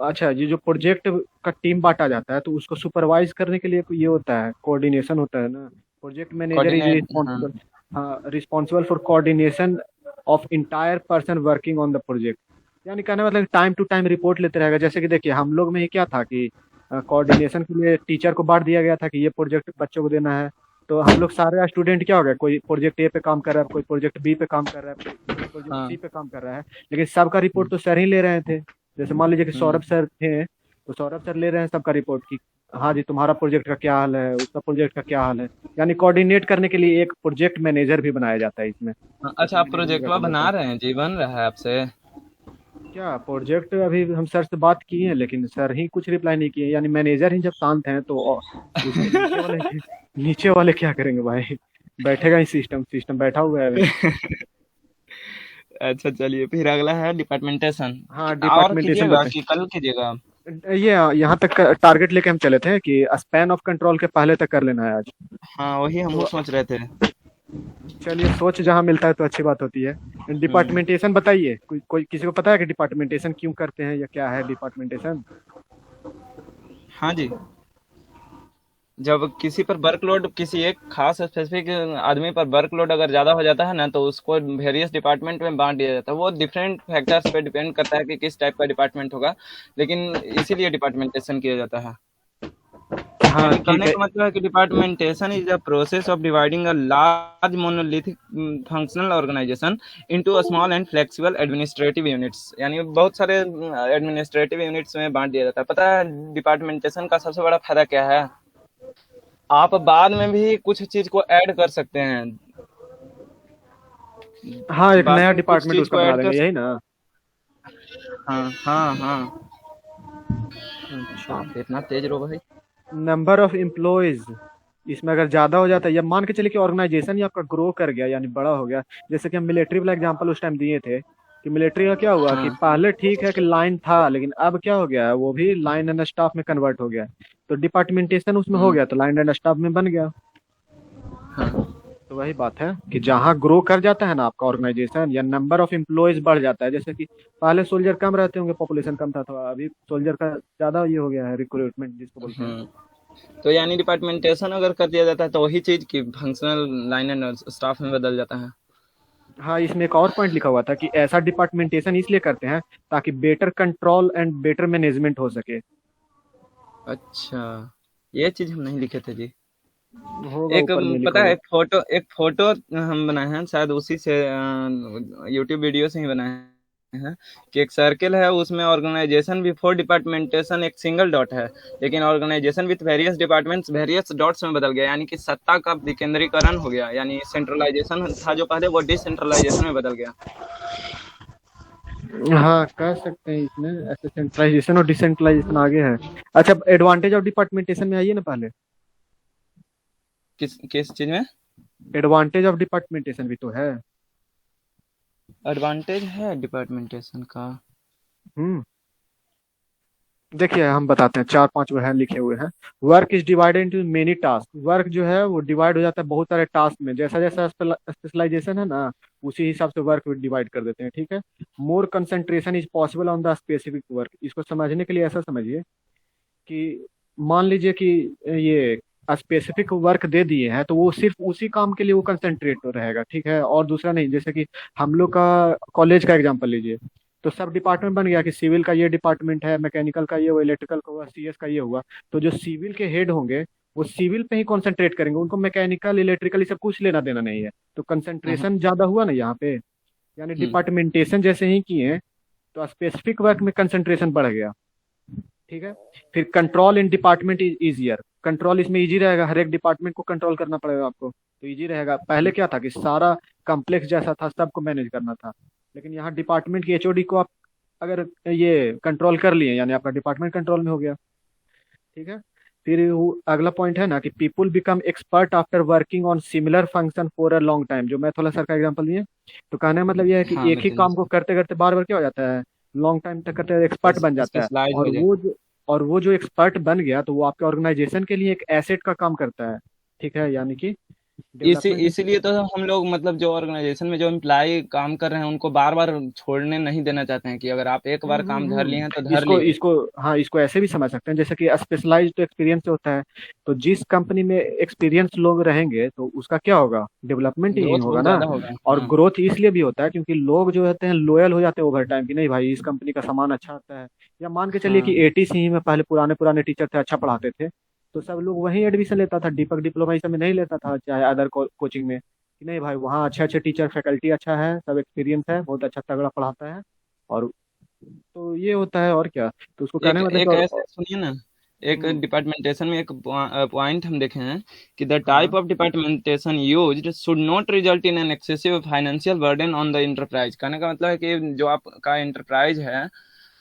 अच्छा ये जो प्रोजेक्ट का टीम बांटा जाता है तो उसको सुपरवाइज करने के लिए ये होता है, कोऑर्डिनेशन होता है ना, project manager is coordinate. Responsible, हाँ responsible for coordination of entire person working on the project, यानी कहने मतलब टाइम टू टाइम रिपोर्ट लेते रहेगा। जैसे कि देखिए हम लोग में ही क्या था कि कोऑर्डिनेशन के लिए टीचर को बांट दिया गया था कि ये प्रोजेक्ट बच्चों को देना है, तो हम लोग सारे स्टूडेंट क्या हो गए, कोई प्रोजेक्ट ए पे काम कर रहा है, कोई प्रोजेक्ट बी पे काम कर रहा है, कोई प्रोजेक्ट हाँ। सी पे काम कर रहा है, लेकिन सबका रिपोर्ट तो सर ही ले रहे थे। जैसे मान लीजिए कि सौरभ सर थे तो सौरभ सर ले रहे हैं सबका रिपोर्ट की हाँ जी तुम्हारा प्रोजेक्ट का क्या हाल है, उसका प्रोजेक्ट का क्या हाल है, यानी कोऑर्डिनेट करने के लिए एक प्रोजेक्ट मैनेजर भी बनाया जाता है इसमें। अच्छा, आप प्रोजेक्टवा बना रहे हैं जी, बन रहा है आपसे? क्या प्रोजेक्ट अभी हम सर से बात किए हैं लेकिन सर ही कुछ रिप्लाई नहीं किए, यानी मैनेजर ही जब शांत हैं तो उसके नीचे वाले क्या करेंगे भाई, बैठेगा ही सिस्टम बैठा हुआ है अभी। अच्छा चलिए, फिर अगला है डिपार्टमेंटेशन। हाँ और डिपार्टमेंटेशन कीजिएगा बताइए। कि कल कीजिएगा? ये यहाँ तक टारगेट लेके हम चले थे कि स्पैन ऑफ कंट्रोल के पहले तक कर लेना है आज। हाँ, वही हम लोग सोच रहे थे। चलिए सोच जहाँ मिलता है तो अच्छी बात होती है। डिपार्टमेंटेशन बताइए, कोई किसी को पता है कि डिपार्टमेंटेशन क्यों करते हैं या क्या है डिपार्टमेंटेशन? हाँ जी, जब किसी पर वर्कलोड, किसी एक खास स्पेसिफिक आदमी पर वर्कलोड अगर ज़्यादा हो जाता है ना, तो उसको वेरियस डिपार्टमेंट में बांट दिया जाता है। वो डिफरेंट फैक्टर्स पे डिपेंड करता है कि किस टाइप का डिपार्टमेंट होगा, लेकिन इसीलिए डिपार्टमेंटेशन किया जाता है। हाँ यानी ठीक कहने है। का मतलब है कि departmentation is the process of dividing a large monolithic functional organisation into a small and flexible administrative units. यानी बहुत सारे एडमिनिस्ट्रेटिव यूनिट्स में बांट दिया जाता है। पता है डिपार्टमेंटेशन का सबसे बड़ा फायदा क्या है? आप बाद में भी कुछ चीज को ऐड कर सकते हैं। हाँ, एक बाद नया में कुछ डिपार्टमेंट चीज उसका को बना ऐड देंगे, कर यही सकते। ना? हाँ हाँ। अच्छा। बाप रे, इतना तेज रो भाई। नंबर ऑफ एम्प्लॉयज, इसमें अगर ज्यादा हो जाता है, या मान के चलिए कि ऑर्गेनाइजेशन ही आपका ग्रो कर गया यानी बड़ा हो गया, जैसे कि हम मिलिट्री वाला एग्जांपल उस टाइम दिए थे कि मिलिट्री का क्या हुआ कि हाँ। पहले ठीक है कि लाइन था, लेकिन अब क्या हो गया है, वो भी लाइन एंड स्टाफ में कन्वर्ट हो गया। तो डिपार्टमेंटेशन उसमें हो हम्म। गया तो लाइन एंड स्टाफ में बन गया। हाँ। तो वही बात है कि जहाँ ग्रो कर जाता है ना आपका ऑर्गेनाइजेशन, या नंबर ऑफ एम्प्लॉयज बढ़ जाता है, जैसे कि पहले सोल्जर कम रहते होंगे, पॉपुलेशन कम था, तो अभी सोल्जर का ज्यादा ये हो गया है, रिक्रूटमेंट जिसको बोलते हैं। हम्म। तो यानी डिपार्टमेंटेशन अगर कर दिया जाता है तो वही चीज की फंक्शनल लाइन एंड स्टाफ में बदल जाता है। हाँ, इसमें एक और पॉइंट लिखा हुआ था कि ऐसा डिपार्टमेंटेशन इसलिए करते हैं ताकि better control and better management हो सके। अच्छा, ये चीज हम नहीं लिखे थे जी। होगा एक ऊपर में लिखा पता है, हुआ। एक फोटो हम बनाए हैं, शायद उसी से यूट्यूब वीडियो से ही बनाए हैं, कि एक सर्किल है, उसमें ऑर्गेनाइजेशन बिफोर डिपार्टमेंटेशन एक सिंगल डॉट है, लेकिन organisation with various departments various dots में बदल गया। यानी कि सत्ता का विकेंद्रीकरण हो गया, यानी सेंट्रलाइजेशन था जो पहले, वो डिसेंट्रलाइजेशन में बदल गया। हाँ, कह सकते हैं इसमें ऐसे सेंट्रलाइजेशन और डिसेंट्रलाइजेशन आगे है। अच्छा, एडवांटेज ऑफ डिपार्टमेंटेशन में आइए ना पहले। किस किस चीज में? एडवांटेज ऑफ डिपार्टमेंटेशन भी तो है। एडवांटेज है डिपार्टमेंटेशन का? हम्म देखिए हम बताते हैं, चार पांच वो है लिखे हुए हैं। Work is divided into many task, work जो है वो डिवाइड हो जाता है बहुत सारे टास्क में, जैसा जैसा स्पेशलाइजेशन है ना, उसी हिसाब से वर्क डिवाइड कर देते हैं, ठीक है। More concentration is possible on the specific work, इसको समझने के लिए ऐसा समझिए कि मान लीजिए कि ये स्पेसिफिक वर्क दे दिए हैं, तो वो सिर्फ उसी काम के लिए वो कंसंट्रेट रहेगा, ठीक है, और दूसरा नहीं। जैसे कि हम लोग का कॉलेज का एग्जांपल लीजिए, तो सब डिपार्टमेंट बन गया कि सिविल का ये डिपार्टमेंट है, मैकेनिकल का ये हुआ, इलेक्ट्रिकल का हुआ, सीएस का ये हुआ। तो जो सिविल के हेड होंगे वो सिविल पे ही कॉन्सेंट्रेट करेंगे, उनको मैकेनिकल इलेक्ट्रिकल ये सब कुछ लेना देना नहीं है। तो हम्म। कंसंट्रेशन ज्यादा हुआ ना यहाँ पे, यानी हम्म। डिपार्टमेंटेशन जैसे ही किए तो स्पेसिफिक वर्क में कंसंट्रेशन बढ़ गया, ठीक है। फिर control in department is easier, control इसमें इजी रहेगा, हर एक डिपार्टमेंट को कंट्रोल करना पड़ेगा आपको, तो इजी रहेगा। पहले क्या था कि सारा कम्प्लेक्स जैसा था, सबको मैनेज करना था, लेकिन यहाँ डिपार्टमेंट की एचओडी को आप अगर ये कंट्रोल कर लिए, यानी आपका डिपार्टमेंट कंट्रोल में हो गया, ठीक है। फिर अगला पॉइंट है ना कि people become expert after working on similar function for a long time, जो मैथोला सर का एग्जांपल दिए। तो कहने का मतलब यह है कि हाँ, एक ही बताइए काम को सर। करते करते बार बार क्या हो जाता है, लॉन्ग टाइम तक करते एक्सपर्ट बन जाता है। स्पेशलाइज और हो जाए। वो जो एक्सपर्ट बन गया तो वो आपके ऑर्गेनाइजेशन के लिए एक एसेट का काम करता है, ठीक है, यानी कि डेवलपमेंट। इसीलिए तो हम लोग, मतलब जो ऑर्गेनाइजेशन में जो एम्प्लॉय काम कर रहे हैं, उनको बार बार छोड़ने नहीं देना चाहते हैं, कि अगर आप एक बार काम धर लिए हैं तो धर इसको लिए। इसको हाँ, इसको ऐसे भी समझ सकते हैं, जैसे कि स्पेशलाइज्ड एक्सपीरियंस होता है, तो जिस कंपनी में एक्सपीरियंस लोग रहेंगे तो उसका क्या होगा, डेवलपमेंट ही ग्रोथ होगा बहुत ना। ज्यादा होगा। और हाँ। ग्रोथ इसलिए भी होता है क्योंकि लोग जो होते हैं लॉयल हो जाते हैं ओवर टाइम, कि नहीं भाई इस कंपनी का सामान अच्छा आता है। या मान के चलिए कि हाँ। एटीसी में पहले पुराने पुराने टीचर थे, अच्छा पढ़ाते थे, तो सब लोग वहीं एडमिशन लेता था, दीपक डिप्लोमा इस में नहीं लेता था, चाहे अदर कोचिंग में, कि नहीं भाई वहाँ अच्छे अच्छे टीचर, फैकल्टी अच्छा है, सब एक्सपीरियंस है, बहुत अच्छा तगड़ा पढ़ाता है। और तो ये होता है और क्या, तो उसको एक कहने का मतलब एक कि ऐसे सुनिए ना, एक हम्म, डिपार्टमेंटेशन में एक पॉइंट हम देखे हैं, कि द टाइप हाँ of departmentation used should not result in an excessive financial burden on the enterprise. कहने का मतलब है कि जो आपका इंटरप्राइज है,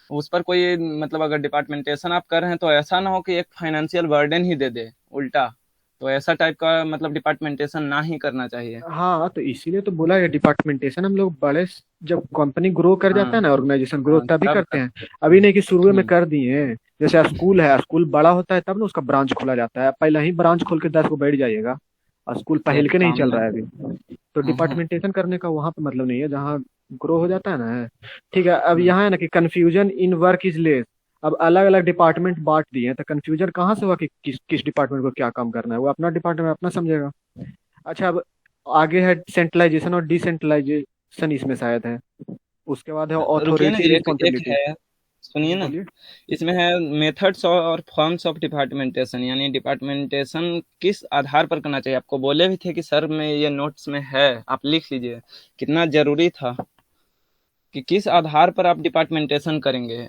उस पर कोई, मतलब अगर डिपार्टमेंटेशन आप कर रहे हैं तो ऐसा ना हो कि एक फाइनेंशियल बर्डन ही दे दे उल्टा। तो ऐसा टाइप का मतलब डिपार्टमेंटेशन ना ही करना चाहिए। हाँ, तो इसीलिए तो बोला है डिपार्टमेंटेशन हम लोग जब कंपनी ग्रो कर जाता है हाँ। ना, ऑर्गेनाइजेशन ग्रो हाँ, तभी तब करते तक। हैं। अभी नहीं कि शुरू में हम्म। कर दिए हैं। जैसे स्कूल है, स्कूल बड़ा होता है तब ना उसका ब्रांच खोला जाता है, पहले ही ब्रांच खोल के 10 को बैठ जाइएगा, और स्कूल पहल फिर के नहीं काम चल ना। रहा है अभी। तो हाँ। डिपार्टमेंटेशन करने का वहां पे मतलब नहीं है जहाँ ग्रो हो जाता है ना। ठीक है, अब हम्म। यहाँ है ना कि confusion in work is less, अब अलग अलग डिपार्टमेंट बांट दिए हैं, तो कंफ्यूजन कहाँ से हुआ कि किस किस डिपार्टमेंट को क्या काम करना है? वो अपना डिपार्टमेंट अपना समझेगा। अच्छा, अब आगे है सेंट्रलाइजेशन और डिसेंट्रलाइजेशन, इसमें शायद है। उसके बाद है रुकिए ना, ऑथोरिटी एक एक रिस्पॉन्सिबिलिटी। है, सुनिए ना। बोलिए। इसमें है मेथड्स और फॉर्म्स ऑफ डिपार्टमेंटेशन, यानी डिपार्टमेंटेशन किस आधार पर करना चाहिए। आपको बोले भी थे कि सर में ये नोट्स में है, आप लिख लीजिए। कितना जरूरी था कि किस आधार पर आप डिपार्टमेंटेशन करेंगे।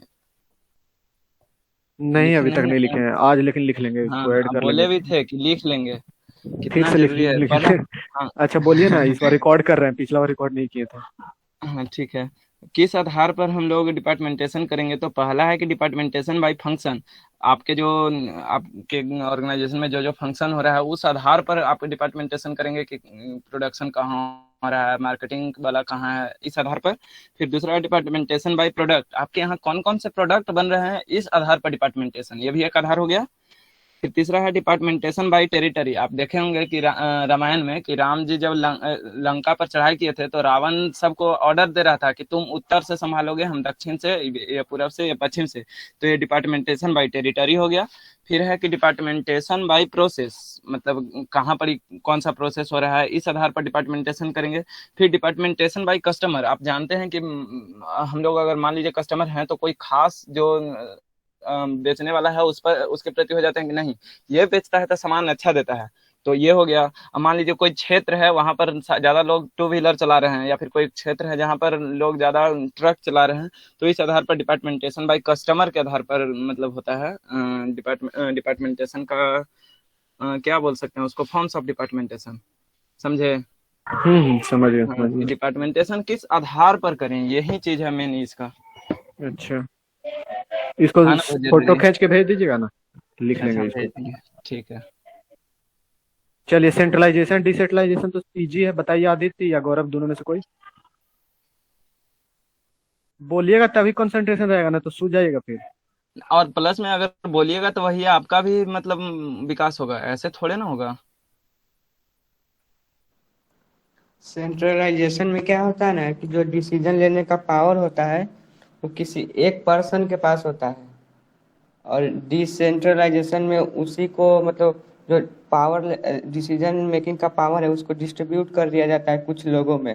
नहीं, लिखे अभी तक नहीं नहीं लिखे है। हैं, आज लेकिन लिख लेंगे, हाँ, इसको ऐड आप कर लेंगे। बोले भी थे कि लिख लेंगे। फिर कितना से जरूरी है पहला। लिखेंगे। हाँ। अच्छा बोलिए ना, इस बार रिकॉर्ड कर रहे हैं, पिछला बार रिकॉर्ड नहीं किए थे। हाँ ठीक है। किस आधार पर हम लोग डिपार्टमेंटेशन करेंगे, तो पहला है कि डिपार्टमेंटेशन बाय फंक्शन। आपके जो आपके ऑर्गेनाइजेशन में जो जो फंक्शन हो रहा है उस आधार पर आप डिपार्टमेंटेशन करेंगे कि प्रोडक्शन कहाँ हो रहा है, मार्केटिंग वाला कहाँ है, इस आधार पर। फिर दूसरा डिपार्टमेंटेशन बाय प्रोडक्ट, आपके यहाँ कौन कौन से प्रोडक्ट बन रहे हैं, इस आधार पर डिपार्टमेंटेशन, ये भी एक आधार हो गया। फिर तीसरा है डिपार्टमेंटेशन बाय टेरिटरी। आप देखे होंगे कि रामायण में कि राम जी जब लंका पर चढ़ाई किए थे तो रावण सबको ऑर्डर दे रहा था कि तुम उत्तर से संभालोगे, हम दक्षिण से, या पूर्व से, या पश्चिम से। तो ये डिपार्टमेंटेशन बाय टेरिटरी हो गया। फिर है कि डिपार्टमेंटेशन बाय प्रोसेस, मतलब कहाँ पर कौन सा प्रोसेस हो रहा है, इस आधार पर डिपार्टमेंटेशन करेंगे। फिर डिपार्टमेंटेशन बाय कस्टमर, आप जानते हैं कि हम लोग अगर मान लीजिए कस्टमर हैं तो कोई खास जो बेचने वाला है उस पर उसके प्रति हो जाते हैं कि नहीं, ये बेचता है तो सामान अच्छा देता है। तो ये हो गया। अब मान लीजिए कोई क्षेत्र है वहां पर ज्यादा लोग टू व्हीलर चला रहे हैं, या फिर कोई क्षेत्र है जहां पर लोग ज्यादा ट्रक चला रहे हैं, तो इस आधार पर डिपार्टमेंटेशन बाय कस्टमर के आधार पर मतलब होता है डिपार्टमेंटेशन का। क्या बोल सकते हैं उसको, फॉर्म्स ऑफ डिपार्टमेंटेशन, समझे। समझ गया हाँ, समझ कि गया। डिपार्टमेंटेशन किस आधार पर करें, यही चीज है मेन इसका। अच्छा, इसको हाँ ना, बहुत फोटो जरूरी है। खींच के भेज दीजिएगा ना, लिख अच्छा, लेंगे भेज इसको। देंगे। ठीक है। चलिए, सेंट्रलाइजेशन डिसेंट्रलाइजेशन तो इजी है, बताइए आदित्य या गौरव, दोनों में से कोई बोलिएगा, तभी कंसंट्रेशन रहेगा, ना तो सूझ जाइएगा फिर। और प्लस में अगर बोलिएगा तो वही आपका भी मतलब विकास होगा, ऐसे थोड़े ना होगा। सेंट्रलाइजेशन में क्या होता है ना कि जो डिसीजन लेने का पावर होता है वो किसी एक पर्सन के पास होता है, और डिसेंट्रलाइजेशन में उसी को मतलब जो पावर डिसीजन मेकिंग का पावर है उसको डिस्ट्रीब्यूट कर दिया जाता है कुछ लोगों में।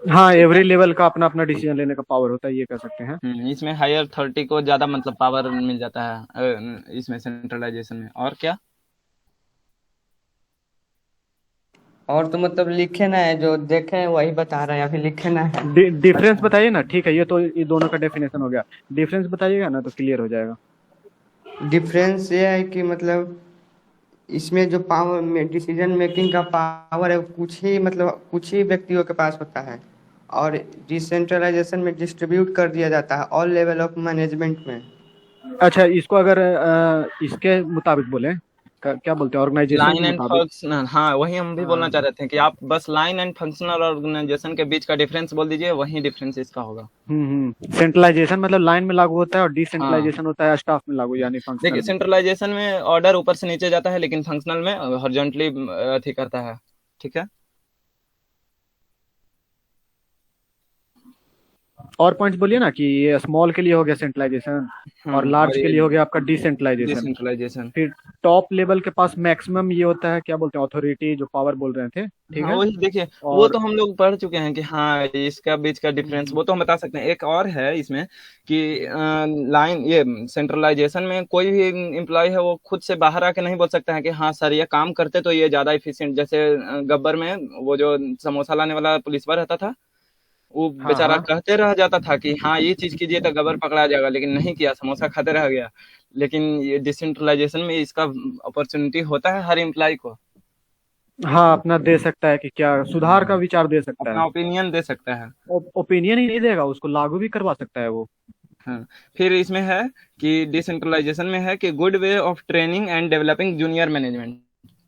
हाँ, एवरी लेवल का अपना अपना डिसीजन लेने का पावर होता है, ये कह सकते हैं। इसमें हायर अथॉरिटी को ज्यादा मतलब पावर मिल जाता है इसमें सेंट्रलाइजेशन में। और क्या। और तो मतलब लिखे ना है, जो देखे हैं वही बता रहे हैं, अभी लिखे ना है। डिफरेंस बताइए ना, ठीक है, ये तो ये दोनों का डेफिनेशन हो गया। डिफरेंस बताइएगा ना तो क्लियर हो जाएगा। डिफरेंस ये है कि मतलब इसमें जो पावर में डिसीजन मेकिंग का पावर है वो कुछ ही व्यक्तियों के पास होता है, और डिसेंट्रलाइजेशन में डिस्ट्रीब्यूट कर दिया जाता है ऑल लेवल ऑफ मैनेजमेंट में। अच्छा, इसको अगर इसके मुताबिक बोले, क्या बोलते हैं, ऑर्गेनाइजेशन के लाइन एंड मुताबिक। फंक्शनल, हाँ वही हम भी बोलना चाह रहे थे कि आप बस लाइन एंड फंक्शनल ऑर्गेनाइजेशन के बीच का डिफरेंस बोल दीजिए, वही डिफरेंस इसका होगा। सेंट्रलाइजेशन मतलब लाइन में लागू होता है, और हाँ डिसेंट्रलाइजेशन होता है स्टाफ में लागू, यानी देखिए, फंक्शनल में। सेंट्रलाइजेशन में ऑर्डर ऊपर से नीचे जाता है, लेकिन फंक्शनल में हॉरिजॉन्टली अथी करता है। ठीक है। और पॉइंट्स बोलिए ना, कि ये स्मॉल के लिए हो गया सेंट्रलाइजेशन, और और लार्ज के ये लिए हो गया आपका डिसेंट्रलाइजेशन। डिसेंट्रलाइजेशन। फिर टॉप लेवल के पास मैक्सिमम ये होता है, क्या बोलते हैं, अथॉरिटी, जो पावर बोल रहे थे, ठीक हाँ है। वही देखिए, वो और तो हम लोग पढ़ चुके हैं कि हाँ इसका बीच का डिफरेंस वो तो हम बता सकते हैं। एक और है इसमें कि लाइन ये सेंट्रलाइजेशन में कोई भी एम्प्लॉय है वो खुद से बाहर आके नहीं बोल सकता है कि हाँ सर ये काम करते तो ये ज्यादा इफिशिएंट। जैसे गब्बर में वो जो समोसा लाने वाला पुलिसवार रहता था, वो हाँ बेचारा हाँ कहते रह जाता था कि हाँ ये चीज कीजिए तो गब्बर पकड़ा जाएगा, लेकिन नहीं किया, समोसा खाते रह गया। लेकिन ये डिसेंट्रलाइजेशन में इसका अपॉर्चुनिटी होता है हर एम्प्लॉय को, हाँ, अपना दे सकता है कि क्या सुधार का विचार दे सकता है। अपना ओपिनियन दे सकता है। ओपिनियन ही नहीं देगा, उसको लागू भी करवा सकता है वो। हाँ। फिर इसमें है कि डिसेंट्रलाइजेशन में है कि good way of training and developing junior management.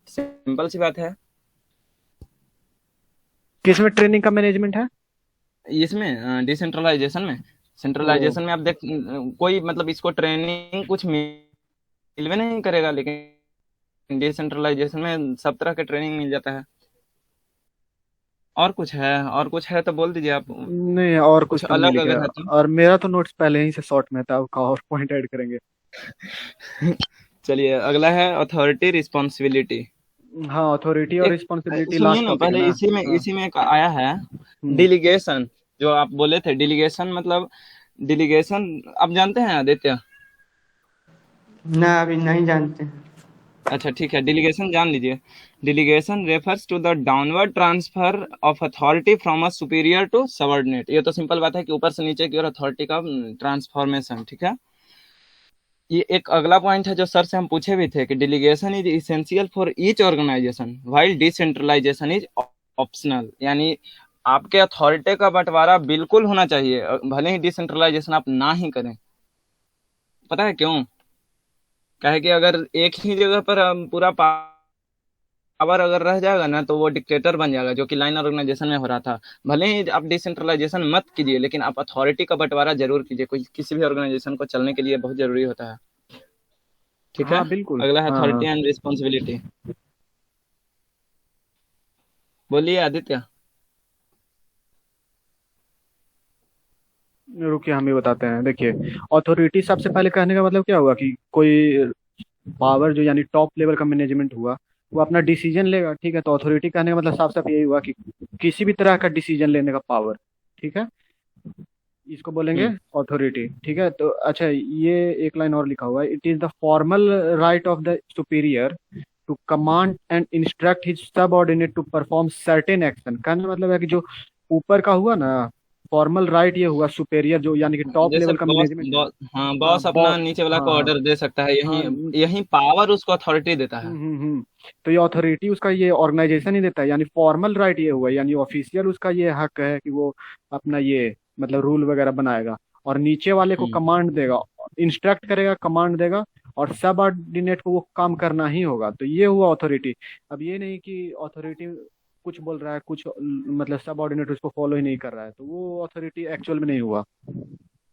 Simple सी बात है। किसमें ट्रेनिंग का मैनेजमेंट है? इसमें डिसेंट्रलाइजेशन में। ओ, सेंट्रलाइजेशन में आप देख कोई मतलब इसको ट्रेनिंग कुछ मिलवे नहीं करेगा, लेकिन डिसेंट्रलाइजेशन में सब तरह के ट्रेनिंग मिल जाता है। और कुछ है तो बोल दीजिए आप, नहीं, और कुछ कुछ तो हम नहीं अलग लिखे। अगर है तो। और मेरा तो नोट्स पहले ही से शॉर्ट में था, अब का और पॉइंट ऐड करेंगे। चलिए अगला है अथॉरिटी रिस्पॉन्सिबिलिटी। हाँ, अथॉरिटी और एक रिस्पॉन्सिबिलिटी सुनिए लास्ट ना, टॉपिक है पहले ना। हाँ। इसी में एक आया है हम्म। डिलीगेशन। जो आप बोले थे डिलीगेशन मतलब, डिलीगेशन आप जानते हैं आदित्य? ना, अभी नहीं जानते हैं। अच्छा ठीक है, डिलीगेशन जान लीजिए। Delegation refers to the downward transfer of authority from a superior to subordinate. ये तो सिंपल बात है कि ऊपर से नीचे की ओर अथॉरिटी का ट्रांसफॉर्मेशन, ठीक है। ये एक अगला पॉइंट है जो सर से हम पूछे भी थे कि delegation is essential for each organisation while decentralisation is optional. यानी आपके अथॉरिटी का बंटवारा बिल्कुल होना चाहिए, भले ही डिसेंट्रलाइजेशन आप ना ही करें। पता है क्यों? क्या है कि अगर एक ही जगह पर पूरा पावर अगर रह जाएगा ना, तो वो डिक्टेटर बन जाएगा, जो कि लाइन ऑर्गेनाइजेशन में हो रहा था। भले ही आप डिसेंट्रलाइजेशन मत कीजिए, लेकिन आप अथॉरिटी का बंटवारा जरूर कीजिए, कोई किसी भी ऑर्गेनाइजेशन को चलने के लिए बहुत जरूरी होता है। ठीक है। हाँ बिल्कुल। अगला है हाँ हाँ। Authority and responsibility. बोलिए आदित्य। रुकिए, हम ही बताते हैं। देखिए, अथॉरिटी सबसे पहले कहने का मतलब क्या हुआ कि कोई पावर जो यानी टॉप लेवल का मैनेजमेंट हुआ, वो अपना डिसीजन लेगा। ठीक है, तो अथॉरिटी कहने का मतलब साफ साफ यही हुआ कि किसी भी तरह का डिसीजन लेने का पावर। ठीक है, इसको बोलेंगे हम्म। अथॉरिटी। ठीक है, तो अच्छा, ये एक लाइन और लिखा हुआ है, it is the formal right of the superior to command and instruct his subordinate to perform certain action. कहने का मतलब है कि जो ऊपर का हुआ ना, फॉर्मल राइट ये हुआ सुपेरियर जो यानी कि टॉप जैसे लेवल का बॉस मैनेजमेंट है। हाँ, हाँ बॉस अपना बॉस। नीचे वाला हाँ को हाँ ऑर्डर दे सकता है, हाँ। यही यही पावर उसको अथॉरिटी देता है। तो ये अथॉरिटी उसका ये ऑर्गेनाइजेशन ही देता है, यानी फॉर्मल राइट ये हुआ, यानी ऑफिशियल उसका ये हक है कि वो अपना ये मतलब रूल वगैरह बनाएगा और नीचे वाले को हम्म। कमांड देगा, इंस्ट्रक्ट करेगा, कमांड देगा, और सब ऑर्डिनेट को वो काम करना ही होगा। तो ये हुआ अथॉरिटी। अब ये नहीं कि अथॉरिटी कुछ बोल रहा है, कुछ मतलब सब ऑर्डिनेट उसको फॉलो ही नहीं कर रहा है, तो वो अथॉरिटी एक्चुअल में नहीं हुआ। वो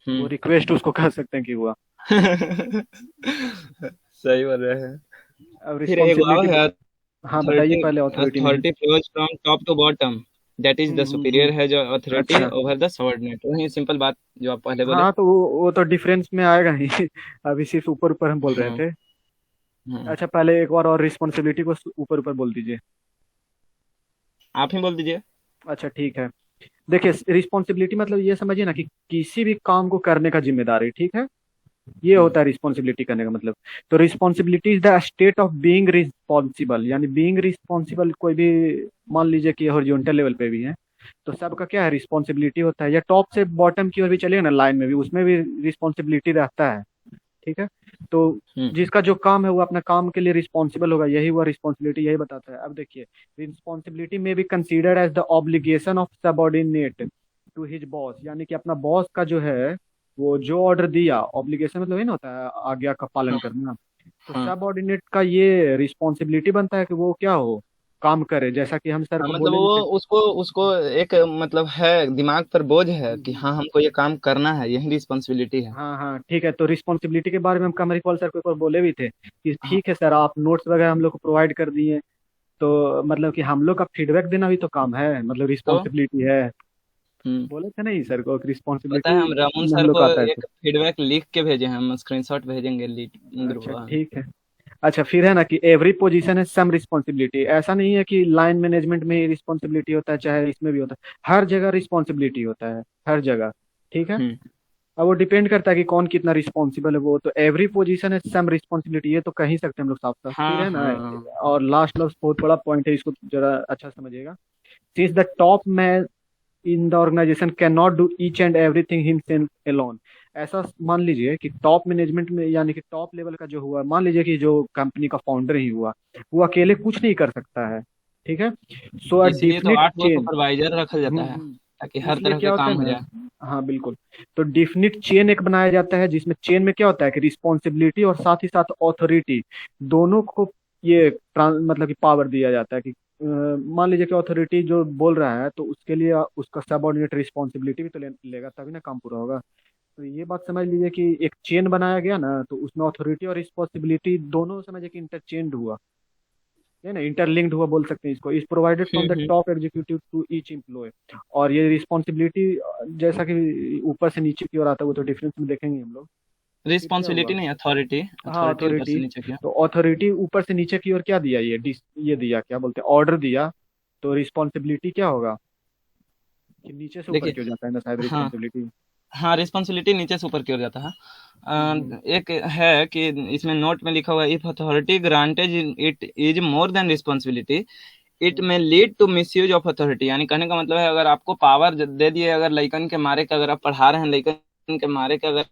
हम्म। रिक्वेस्ट उसको कह सकते हैं कि हुआ। सही बोल रहे हैं। अब फिर एक और रिस्पॉन्सिबिलिटी। है हाँ बताइए अथॉरिटी। पहले अथॉरिटी में ही। Authority flows from top to bottom, that is the superior है जो अथॉरिटी अच्छा। Over the subordinate. वही सिंपल बात जो आप पहले बोले। हाँ, तो वो तो डिफरेंस में आएगा ही। अभी सिर्फ ऊपर ऊपर हम बोल रहे हाँ। थे। हाँ, अच्छा, पहले एक बार और रिस्पॉन्सिबिलिटी को ऊपर ऊपर बोल दीजिए। आप ही बोल दीजिए। अच्छा ठीक है। देखिए, रिस्पॉन्सिबिलिटी मतलब ये समझिए ना कि किसी भी काम को करने का जिम्मेदारी। ठीक है, ये हम्म। होता है रिस्पॉन्सिबिलिटी करने का मतलब। तो responsibility is the state of being responsible, यानी बीइंग रिस्पॉन्सिबल कोई भी, मान लीजिए कि हॉरिजॉन्टल लेवल पे भी है, तो सबका क्या है, रिस्पॉन्सिबिलिटी होता है। या टॉप से बॉटम की ओर भी चलिए ना, लाइन में भी, उसमें भी रिस्पॉन्सिबिलिटी रहता है। ठीक है, तो हम्म। जिसका जो काम है वो अपना काम के लिए रिस्पॉन्सिबल होगा, यही हुआ रिस्पॉन्सिबिलिटी, यही बताता है। अब देखिए, responsibility may be considered as the obligation of subordinate to his boss, यानी कि अपना बॉस का जो है वो जो ऑर्डर दिया, ऑब्लिगेशन मतलब ये ना होता है आज्ञा का पालन हाँ। करना। तो हाँ। सबऑर्डिनेट का ये रिस्पॉन्सिबिलिटी बनता है कि वो क्या हो, काम करे, जैसा कि हम सर हाँ, को मतलब बोले भी वो थे। उसको उसको एक मतलब है, दिमाग पर बोझ है कि हम्म। हाँ हमको ये काम करना है, यही रिस्पॉन्सिबिलिटी है। हाँ हाँ ठीक है, तो रिस्पॉन्सिबिलिटी के बारे में हम कमर इकबाल सर को एक बार बोले भी थे कि हाँ। ठीक है सर, आप नोट्स वगैरह हम लोग को प्रोवाइड कर दिए, तो मतलब कि हम लोग का फीडबैक देना भी तो काम है, मतलब तो रिस्पॉन्सिबिलिटी है। हम्म, बोले थे नहीं सर को, पता है रिस्पॉन्सिबिलिटी हम रामुल हम सर लोग को का आता है एक फीडबैक लिख के भेजे हैं, हम स्क्रीनशॉट भेजेंगे ग्रुप अच्छा में। ठीक है। अच्छा, फिर है ना कि एवरी पोजीशन है सम रिस्पॉन्सिबिलिटी। ऐसा नहीं है कि लाइन मैनेजमेंट में ही रिस्पॉन्सिबिलिटी होता है, चाहे इसमें भी होता है, हर जगह रिस्पॉन्सिबिलिटी होता है, हर जगह। ठीक है, हम्म। अब वो डिपेंड करता है कि कौन कितना रिस्पॉन्सिबल है। वो तो एवरी पोजीशन है सम रिस्पॉन्सिबिलिटी, ये तो कह ही सकते हैं हम लोग साफ साफ। फिर हाँ है ना, हाँ। और लास्ट लास्ट बहुत बड़ा पॉइंट है, इसको जरा अच्छा समझिएगा। Since the top man in the organisation can not do each and everything himself alone. ऐसा मान लीजिए कि टॉप मैनेजमेंट में, यानी कि टॉप लेवल का जो हुआ, मान लीजिए कि जो कंपनी का फाउंडर ही हुआ, वो अकेले कुछ नहीं कर सकता है। ठीक है, सो अ इसीलिए तो डिफिनिट 8 गो चेन। सुपरवाइजर रखा जाता है, ताकि हर इसलिए तरह क्या के होता काम है हो ना, जाए। हाँ बिल्कुल, तो डिफिनिट चेन एक बनाया जाता है, जिसमें चेन में क्या होता है कि रिस्पॉन्सिबिलिटी और साथ ही साथ ऑथोरिटी, दोनों को ये मतलब कि पावर दिया जाता है कि मान लीजिए कि अथॉरिटी जो बोल रहा है, तो उसके लिए उसका सबऑर्डिनेट रिस्पॉन्सिबिलिटी भी तो लेगा, तभी ना काम पूरा होगा। तो ये बात समझ लीजिए कि एक चेन बनाया गया ना, तो उसमें अथॉरिटी और रिस्पॉन्सिबिलिटी दोनों समझिए कि इंटरचेंज हुआ। है ना, इंटरलिंक्ड हुआ बोल सकते हैं इसको, is provided from the hmm. Top executive to each employ. और ये रिस्पॉन्सिबिलिटी जैसा कि ऊपर से नीचे की ओर आता है, वो तो डिफरेंस में देखेंगे हम लोग। फिर क्या रिस्पॉन्सिबिलिटी हुआ? नहीं, अथॉरिटी। हाँ अथॉरिटी ऊपर अथॉरिटी। से नीचे किया। तो अथॉरिटी ऊपर से नीचे की ओर क्या दिया, ये दिया, क्या बोलते हैं, ऑर्डर दिया। तो रिस्पॉन्सिबिलिटी क्या होगा कि नीचे से ऊपर देखिए, क्यों जाता है ना, शायद हाँ रिस्पॉन्सिबिलिटी। हाँ, रिस्पॉन्सिबिलिटी नीचे से ऊपर की ओर जाता है। हम्म। एक है कि इसमें नोट में लिखा हुआ है, if authority granted it is more than responsibility it hmm. में lead to misuse of authority. यानी कहने का मतलब है, अगर आपको पावर दे दिए, अगर लइकन के मारे के अगर आप पढ़ा रहे हैं, लइकन के मारे के अगर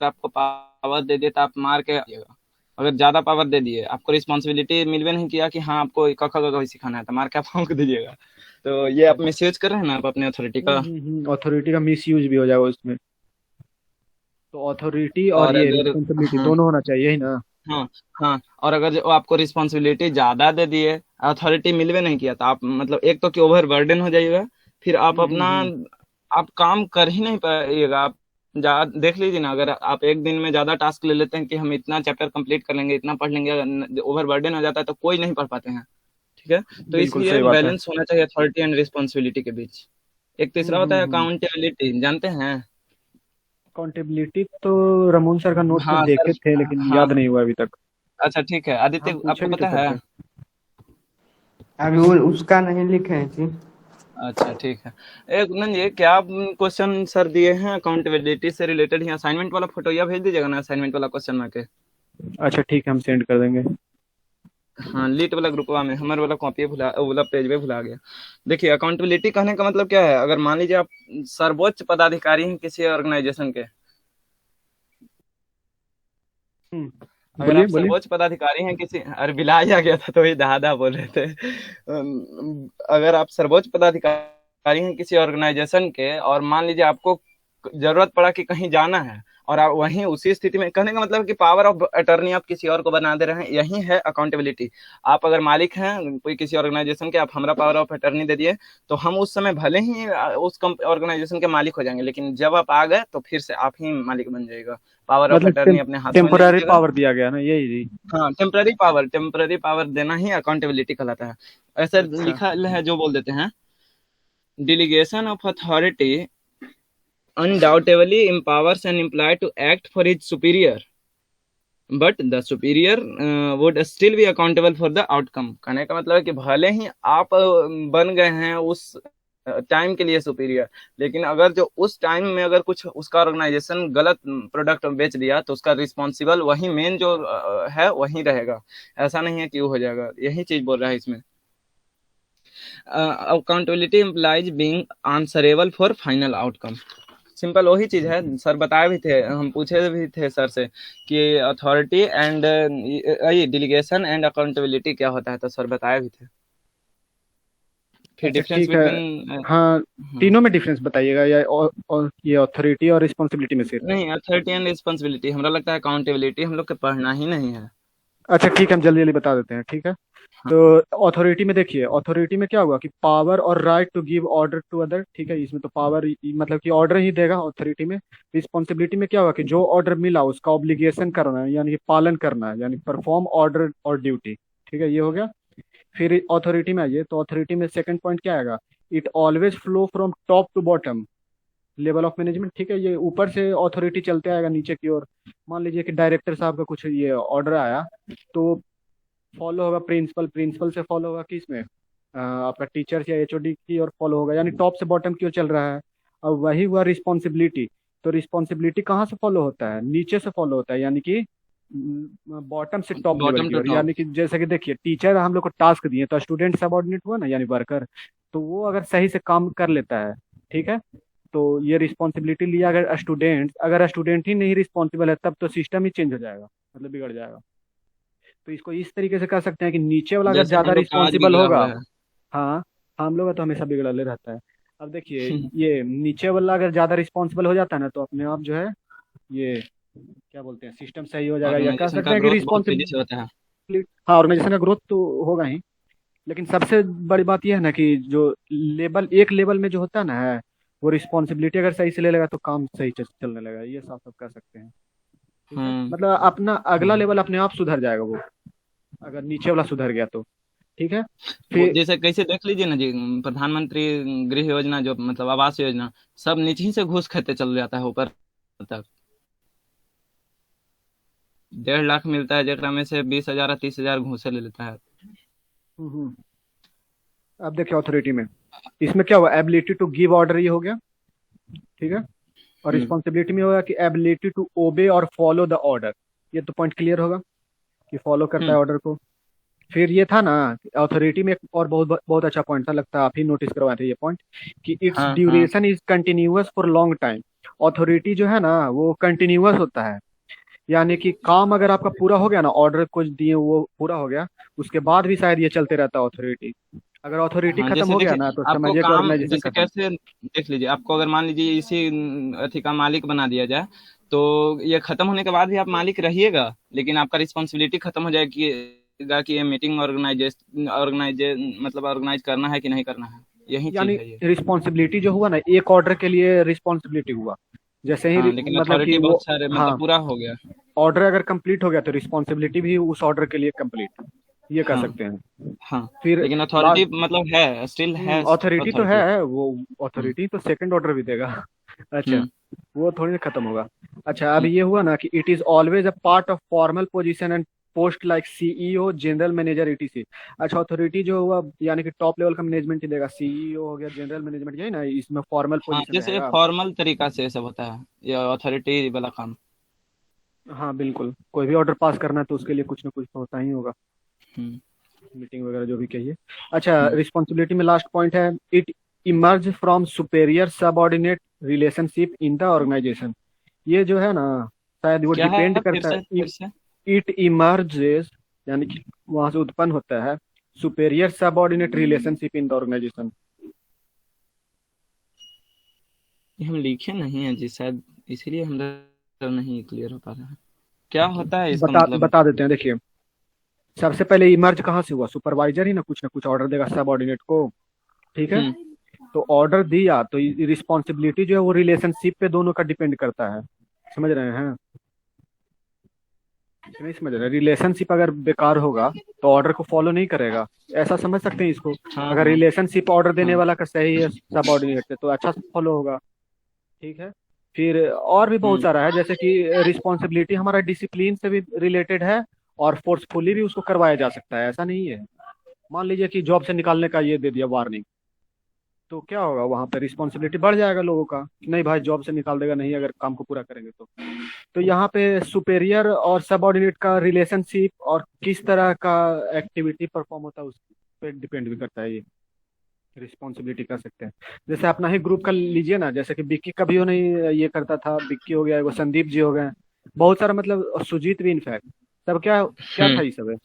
आपको पावर दे दिए तो आप मार के आइएगा। अगर ज्यादा पावर दे दिए, आपको रिस्पॉन्सिबिलिटी मिलवे नहीं किया कि हाँ आपको क ख ग घ सिखाना है, तो मार के आप फूंक दीजिएगा। तो ये आप मिसयूज कर रहे हैं ना आप अपने अथॉरिटी का। अथॉरिटी का मिस यूज भी हो जाएगा उसमें। तो अथॉरिटी और और ये अगर, रिस्पॉन्सिबिलिटी हाँ दोनों होना चाहिए, ही ना। हाँ हाँ, और अगर जो आपको रिस्पॉन्सिबिलिटी ज्यादा दे दिए, अथॉरिटी मिलवे नहीं किया, तो आप मतलब एक तो कि ओवर बर्डन हो जाइएगा, फिर आप अपना हम्म। आप काम कर ही नहीं पाइएगा। आप देख लीजिए ना, अगर आप एक दिन में ज्यादा टास्क ले लेते हैं कि हम इतना चैप्टर कंप्लीट कर लेंगे, इतना पढ़ लेंगे, अगर ओवर बर्डन हो जाता है तो कोई नहीं पढ़ पाते हैं। ठीक है, तो बिल्कुल इसलिए सही बात है। बैलेंस होना चाहिए अथॉरिटी एंड रिस्पॉन्सिबिलिटी के बीच। एक तीसरा होता है अकाउंटेबिलिटी, जानते हैं? अकाउंटेबिलिटी तो रमोन सर का नोट्स में हाँ देखे सर। थे, लेकिन हाँ, याद नहीं हुआ अभी तक। अच्छा ठीक है, आदित्य हम पूछे आपको भी थे पता सर है? से। अभी वो उसका नहीं लिखे हैं जी। अच्छा ठीक है। एक नंद, ये क्या क्वेश्चन सर दिए हैं अकाउंटेबिलिटी से रिलेटेड ही, असाइनमेंट वाला फोटो या भेज दीजिएगा ना, असाइनमेंट वाला क्वेश्चन में के। अच्छा ठीक है, हम सेंड कर देंगे। हाँ, लीट वाला ग्रुपवा में हमारे वाला कॉपी भुला, वो वाला पेज पे भुला गया। देखिए, अकाउंटेबिलिटी कहने का मतलब क्या है, अगर मान लीजिए आप सर्वोच्च पदाधिकारी हैं किसी ऑर्गेनाइजेशन के, अगर बोलिए आप बोलिए। सर्वोच्च पदाधिकारी हैं किसी, अरे बिलाई आ गया था तो वही दादा बोल रहे थे। अगर आप सर्वोच्च पदाधिकारी हैं किसी ऑर्गेनाइजेशन के, और मान लीजिए आपको जरूरत पड़ा कि कहीं जाना है, और आप वहीं उसी स्थिति में, कहने का मतलब है कि पावर ऑफ अटर्नी आप किसी और को बना दे रहे हैं, यही है अकाउंटेबिलिटी। आप अगर मालिक हैं कोई किसी ऑर्गेनाइजेशन के, आप हमारा पावर ऑफ अटर्नी दे दिए, तो हम उस समय भले ही उस ऑर्गेनाइजेशन के मालिक हो जाएंगे, लेकिन जब आप आ गए तो फिर से आप ही मालिक बन जाएगा। पावर ऑफ मतलब अटर्नी अपने हाथों में ले टेम्पोररी लीजिएगा। पावर दिया गया ना, यही जी। हाँ, टेम्पररी पावर देना ही अकाउंटेबिलिटी कहलाता है। ऐसा अच्छा। लिखा है जो बोल देते हैं, delegation of authority undoubtedly empowers an employee to act for his superior, but the superior would still be accountable for the outcome। कहने का मतलब है कि भले ही आप बन गए हैं उस टाइम के लिए सुपीरियर, लेकिन अगर जो उस टाइम में अगर कुछ उसका ऑर्गेनाइजेशन गलत प्रोडक्ट बेच दिया, तो उसका रिस्पॉन्सिबल वही मेन जो है वही रहेगा। ऐसा नहीं है कि वो हो जाएगा, यही चीज बोल रहा है इसमें। Accountability implies being answerable for final outcome. Simple वही चीज है, सर बताए भी थे, हम पूछे भी थे सर से कि अथॉरिटी एंड डिलीगेशन एंड अकाउंटेबिलिटी क्या होता है, तो सर बताए भी थे। फिर अच्छा डिफरेंस ठीक है। बिटवीन, हाँ, तीनों में डिफरेंस बताइएगा, या और ये अथॉरिटी और रिस्पॉन्सिबिलिटी में सिर्फ। नहीं, अथॉरिटी एंड रिस्पॉन्सिबिलिटी, हमरा लगता है अकाउंटेबिलिटी हम लोग के पढ़ना ही नहीं है। अच्छा ठीक है, हम जल्दी जल्दी बता देते हैं, ठीक है। हाँ, तो अथॉरिटी में देखिए, अथॉरिटी में क्या हुआ कि पावर और right to give order to other, ठीक है, इसमें तो पावर मतलब कि ऑर्डर ही देगा अथॉरिटी में। रिस्पॉन्सिबिलिटी में क्या हुआ कि जो ऑर्डर मिला उसका ऑब्लिगेशन करना है, यानी कि पालन करना है, यानी परफॉर्म ऑर्डर और ड्यूटी। ठीक है, ये हो गया। फिर अथॉरिटी में आइए, तो अथॉरिटी में सेकंड पॉइंट क्या आएगा, it always flow from top to bottom level of management. ठीक है, ये ऊपर से अथॉरिटी चलते आएगा नीचे की ओर। मान लीजिए कि डायरेक्टर साहब का कुछ ये ऑर्डर आया, तो फॉलो होगा प्रिंसिपल, प्रिंसिपल से फॉलो होगा किसमें, आपका टीचर्स या एचओडी की ओर फॉलो होगा, यानी टॉप से बॉटम की ओर चल रहा है। और वही हुआ रिस्पॉन्सिबिलिटी। तो रिस्पॉन्सिबिलिटी कहाँ से फॉलो होता है, नीचे से फॉलो होता है, यानी कि बॉटम से टॉप लेवल बॉटम की टू ओर। टॉप। यानी कि जैसे कि देखिए, टीचर हम लोग को टास्क दिए, तो स्टूडेंट सबऑर्डिनेट हुआ ना, यानी वर्कर। तो वो अगर सही से काम कर लेता है, ठीक है, तो ये रिस्पॉन्सिबिलिटी लिया। अगर स्टूडेंट ही नहीं रिस्पॉन्सिबल है, तब तो सिस्टम ही चेंज हो जाएगा, मतलब बिगड़ जाएगा। तो इसको इस तरीके से कर सकते हैं कि नीचे वाला अगर जैसे ज्यादा हम लोग का आज रिस्पॉन्सिबल बिगड़ा होगा। हुआ है। हाँ, हम लोग का तो हमेशा बिगड़ले रहता है। अब देखिए, ये नीचे वाला अगर ज्यादा रिस्पॉन्सिबल हो जाता है ना, तो अपने आप जो है ये क्या बोलते हैं, सिस्टम सही हो जाएगा, या कह ऑर्गेनाइजेशन सकते का हैं कि ग्रोथ बहुत तेजी से रिस्पॉन्सिबिलिटी। होता है। हाँ, ऑर्गेनाइजेशन का ग्रोथ तो होगा ही। लेकिन सबसे बड़ी बात यह है ना कि जो एक लेवल में जो होता है ना है, वो रिस्पॉन्सिबिलिटी अगर सही से ले लेगा तो काम सही चलने लगेगा, ये साफ साफ कर सकते हैं। ठीक है, हम्म मतलब अपना अगला हम्म। लेवल अपने आप सुधर जाएगा वो। अगर नीचे वाला सुधर गया तो। ठीक है। वो फिर जैसे कैसे देख लीजिए ना जी, प्रधानमंत्री गृह योजना जो मतलब आवास योजना, सब नीचे ही से घूस खाते चल जाता है ऊपर तक। 1.5 लाख मिलता है, जेकरा में से 20,000 या 30,000 घूसे ले लेता है। हम्म, अब देखिए ऑथोरिटी में इसमें क्या हुआ, एबिलिटी टू गिव ऑर्डर ये हो गया। ठीक है। और हम्म रिस्पॉन्सिबिलिटी में होगा कि एबिलिटी टू ओबे और फॉलो द ऑर्डर। ये तो पॉइंट क्लियर होगा कि फॉलो करता है हम्म। ऑर्डर को। फिर ये था ना, अथॉरिटी में एक और बहुत बहुत अच्छा पॉइंट था, लगता है आप ही नोटिस करवाए थे ये पॉइंट, कि इट्स हाँ हाँ। Duration is continuous for long time. Authority जो है ना वो कंटिन्यूअस होता है, यानी कि काम अगर आपका पूरा हो गया ना, ऑर्डर कुछ दिए वो पूरा हो गया, उसके बाद भी शायद ये चलते रहता है अथॉरिटी। अगर अथॉरिटी हाँ खत्म जैसे हो गया देखिए, ना तो आपको समझिए कि काम ऑर्गेनाइजेशन जैसे खत्म। कैसे देख लीजिए, आपको अगर मान लीजिए इसी अथी का मालिक बना दिया जाए, तो ये खत्म होने के बाद भी आप मालिक रहिएगा, लेकिन आपका रिस्पॉन्सिबिलिटी खत्म हो जाएगी कि ये मीटिंग ऑर्गेनाइज मतलब ऑर्गेनाइज करना है कि नहीं करना है। यही चीज यानी है ये। रिस्पॉन्सिबिलिटी जो हुआ ना, एक ऑर्डर के लिए रिस्पॉन्सिबिलिटी हुआ, जैसे ही हाँ लेकिन मतलब कि अथॉरिटी वो, बहुत सारे मतलब हाँ, पूरा हो गया। ऑर्डर अगर कंप्लीट हो गया तो रिस्पॉन्सिबिलिटी भी उस ऑर्डर के लिए कंप्लीट, ये कह हाँ सकते हैं। हाँ। फिर लेकिन अथॉरिटी लास्ट, मतलब है, स्टिल है अथॉरिटी तो अथॉरिटी। है वो, हम्म अथॉरिटी तो सेकंड ऑर्डर भी देगा। अच्छा, हम्म वो थोड़ी ना खत्म होगा। अच्छा, अब ये हुआ ना कि it is always a part of formal position and post like CEO, general manager, etc. अच्छा, अथॉरिटी जो हुआ यानी कि टॉप लेवल का मैनेजमेंट ही देगा, सीईओ हो गया, जनरल मैनेजमेंट, यही ना, इसमें फॉर्मल हाँ पोजीशन जैसे रहेगा। फॉर्मल तरीका से सब होता है ये अथॉरिटी वाला काम। हाँ बिल्कुल, कोई भी ऑर्डर पास करना है तो उसके लिए कुछ ना कुछ तो होता ही होगा, हम्म मीटिंग वगैरह जो भी कहिए। अच्छा, हम्म। रिस्पॉन्सिबिलिटी में लास्ट पॉइंट है, it emerge from superior subordinate relationship in the organisation. ये जो है ना, शायद वो क्या डिपेंड है करता है, फिर से? इट इमर्जेस, यानी कि वहां से उत्पन्न होता है superior subordinate relationship in the organisation. ये हम लिखे नहीं है जी शायद, इसीलिए हम लोग नहीं क्लियर हो पा रहा है क्या होता है इसका मतलब। बता देते हैं, देखिए। सबसे पहले इमर्ज कहाँ से हुआ, सुपरवाइजर ही ना कुछ ऑर्डर देगा सबऑर्डिनेट को। ठीक है। हम्म तो ऑर्डर दिया तो रिस्पॉन्सिबिलिटी जो है वो रिलेशनशिप पे दोनों का डिपेंड करता है, समझ रहे हैं कि नहीं समझ रहे? रिलेशनशिप अगर बेकार होगा तो ऑर्डर को फॉलो नहीं करेगा, ऐसा समझ सकते हैं इसको। हाँ अगर हाँ रिलेशनशिप ऑर्डर देने हाँ। वाला का सही है सबऑर्डिनेट से तो अच्छा फॉलो होगा। ठीक है। फिर और भी बहुत हम्म सारा है, जैसे कि रिस्पॉन्सिबिलिटी हमारा डिसिप्लिन से भी रिलेटेड है, और फोर्सफुली भी उसको करवाया जा सकता है, ऐसा नहीं है। मान लीजिए कि जॉब से निकालने का ये दे दिया वार्निंग, तो क्या होगा, वहां पे रिस्पॉन्सिबिलिटी बढ़ जाएगा लोगों का कि नहीं भाई जॉब से निकाल देगा नहीं अगर काम को पूरा करेंगे तो यहाँ पे सुपेरियर और सबऑर्डिनेट का रिलेशनशिप और किस तरह का एक्टिविटी परफॉर्म होता है उस पे डिपेंड भी करता है, ये रिस्पॉन्सिबिलिटी कर सकते हैं। जैसे अपना ही ग्रुप का लीजिए ना, जैसे कि बिक्की कभी वो नहीं ये करता था, बिक्की हो गया, एगो संदीप जी हो गए, बहुत सारा, मतलब और सुजीत भी इनफैक्ट, सब क्या क्या था हम्म। ये सब है।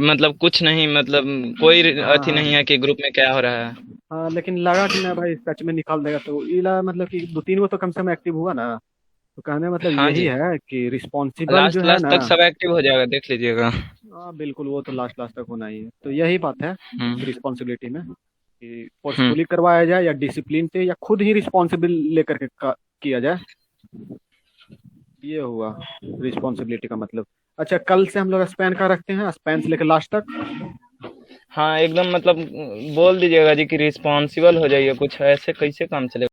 मतलब कुछ नहीं, मतलब कोई हाँ अथी नहीं हाँ है कि ग्रुप में क्या हो रहा है। हाँ, लेकिन लगा कि ना भाई सच में निकाल देगा, तो इला मतलब कि दो तीन वो तो कम से कम एक्टिव हुआ ना, तो कहने का मतलब हाँ यही जी, है कि रिस्पॉन्सिबल जो लास्ट है लास्ट ना। तक सब एक्टिव हो जाएगा, देख लीजिएगा। हाँ बिल्कुल, वो तो लास्ट लास्ट तक होना ही है, तो यही बात है हम्म रिस्पॉन्सिबिलिटी में, कि हम्म। फोर्सफुली करवाया जाए या डिसिप्लिन से या खुद ही रिस्पॉन्सिबल लेकर के किया जाए, ये हुआ रिस्पॉन्सिबिलिटी का मतलब। अच्छा, कल से हम लोग स्पैन का रखते हैं, स्पैन से लेकर लास्ट तक। हाँ एकदम मतलब बोल दीजिएगा जी कि रिस्पॉन्सिबल हो जाइए, कुछ ऐसे कैसे काम चलेगा।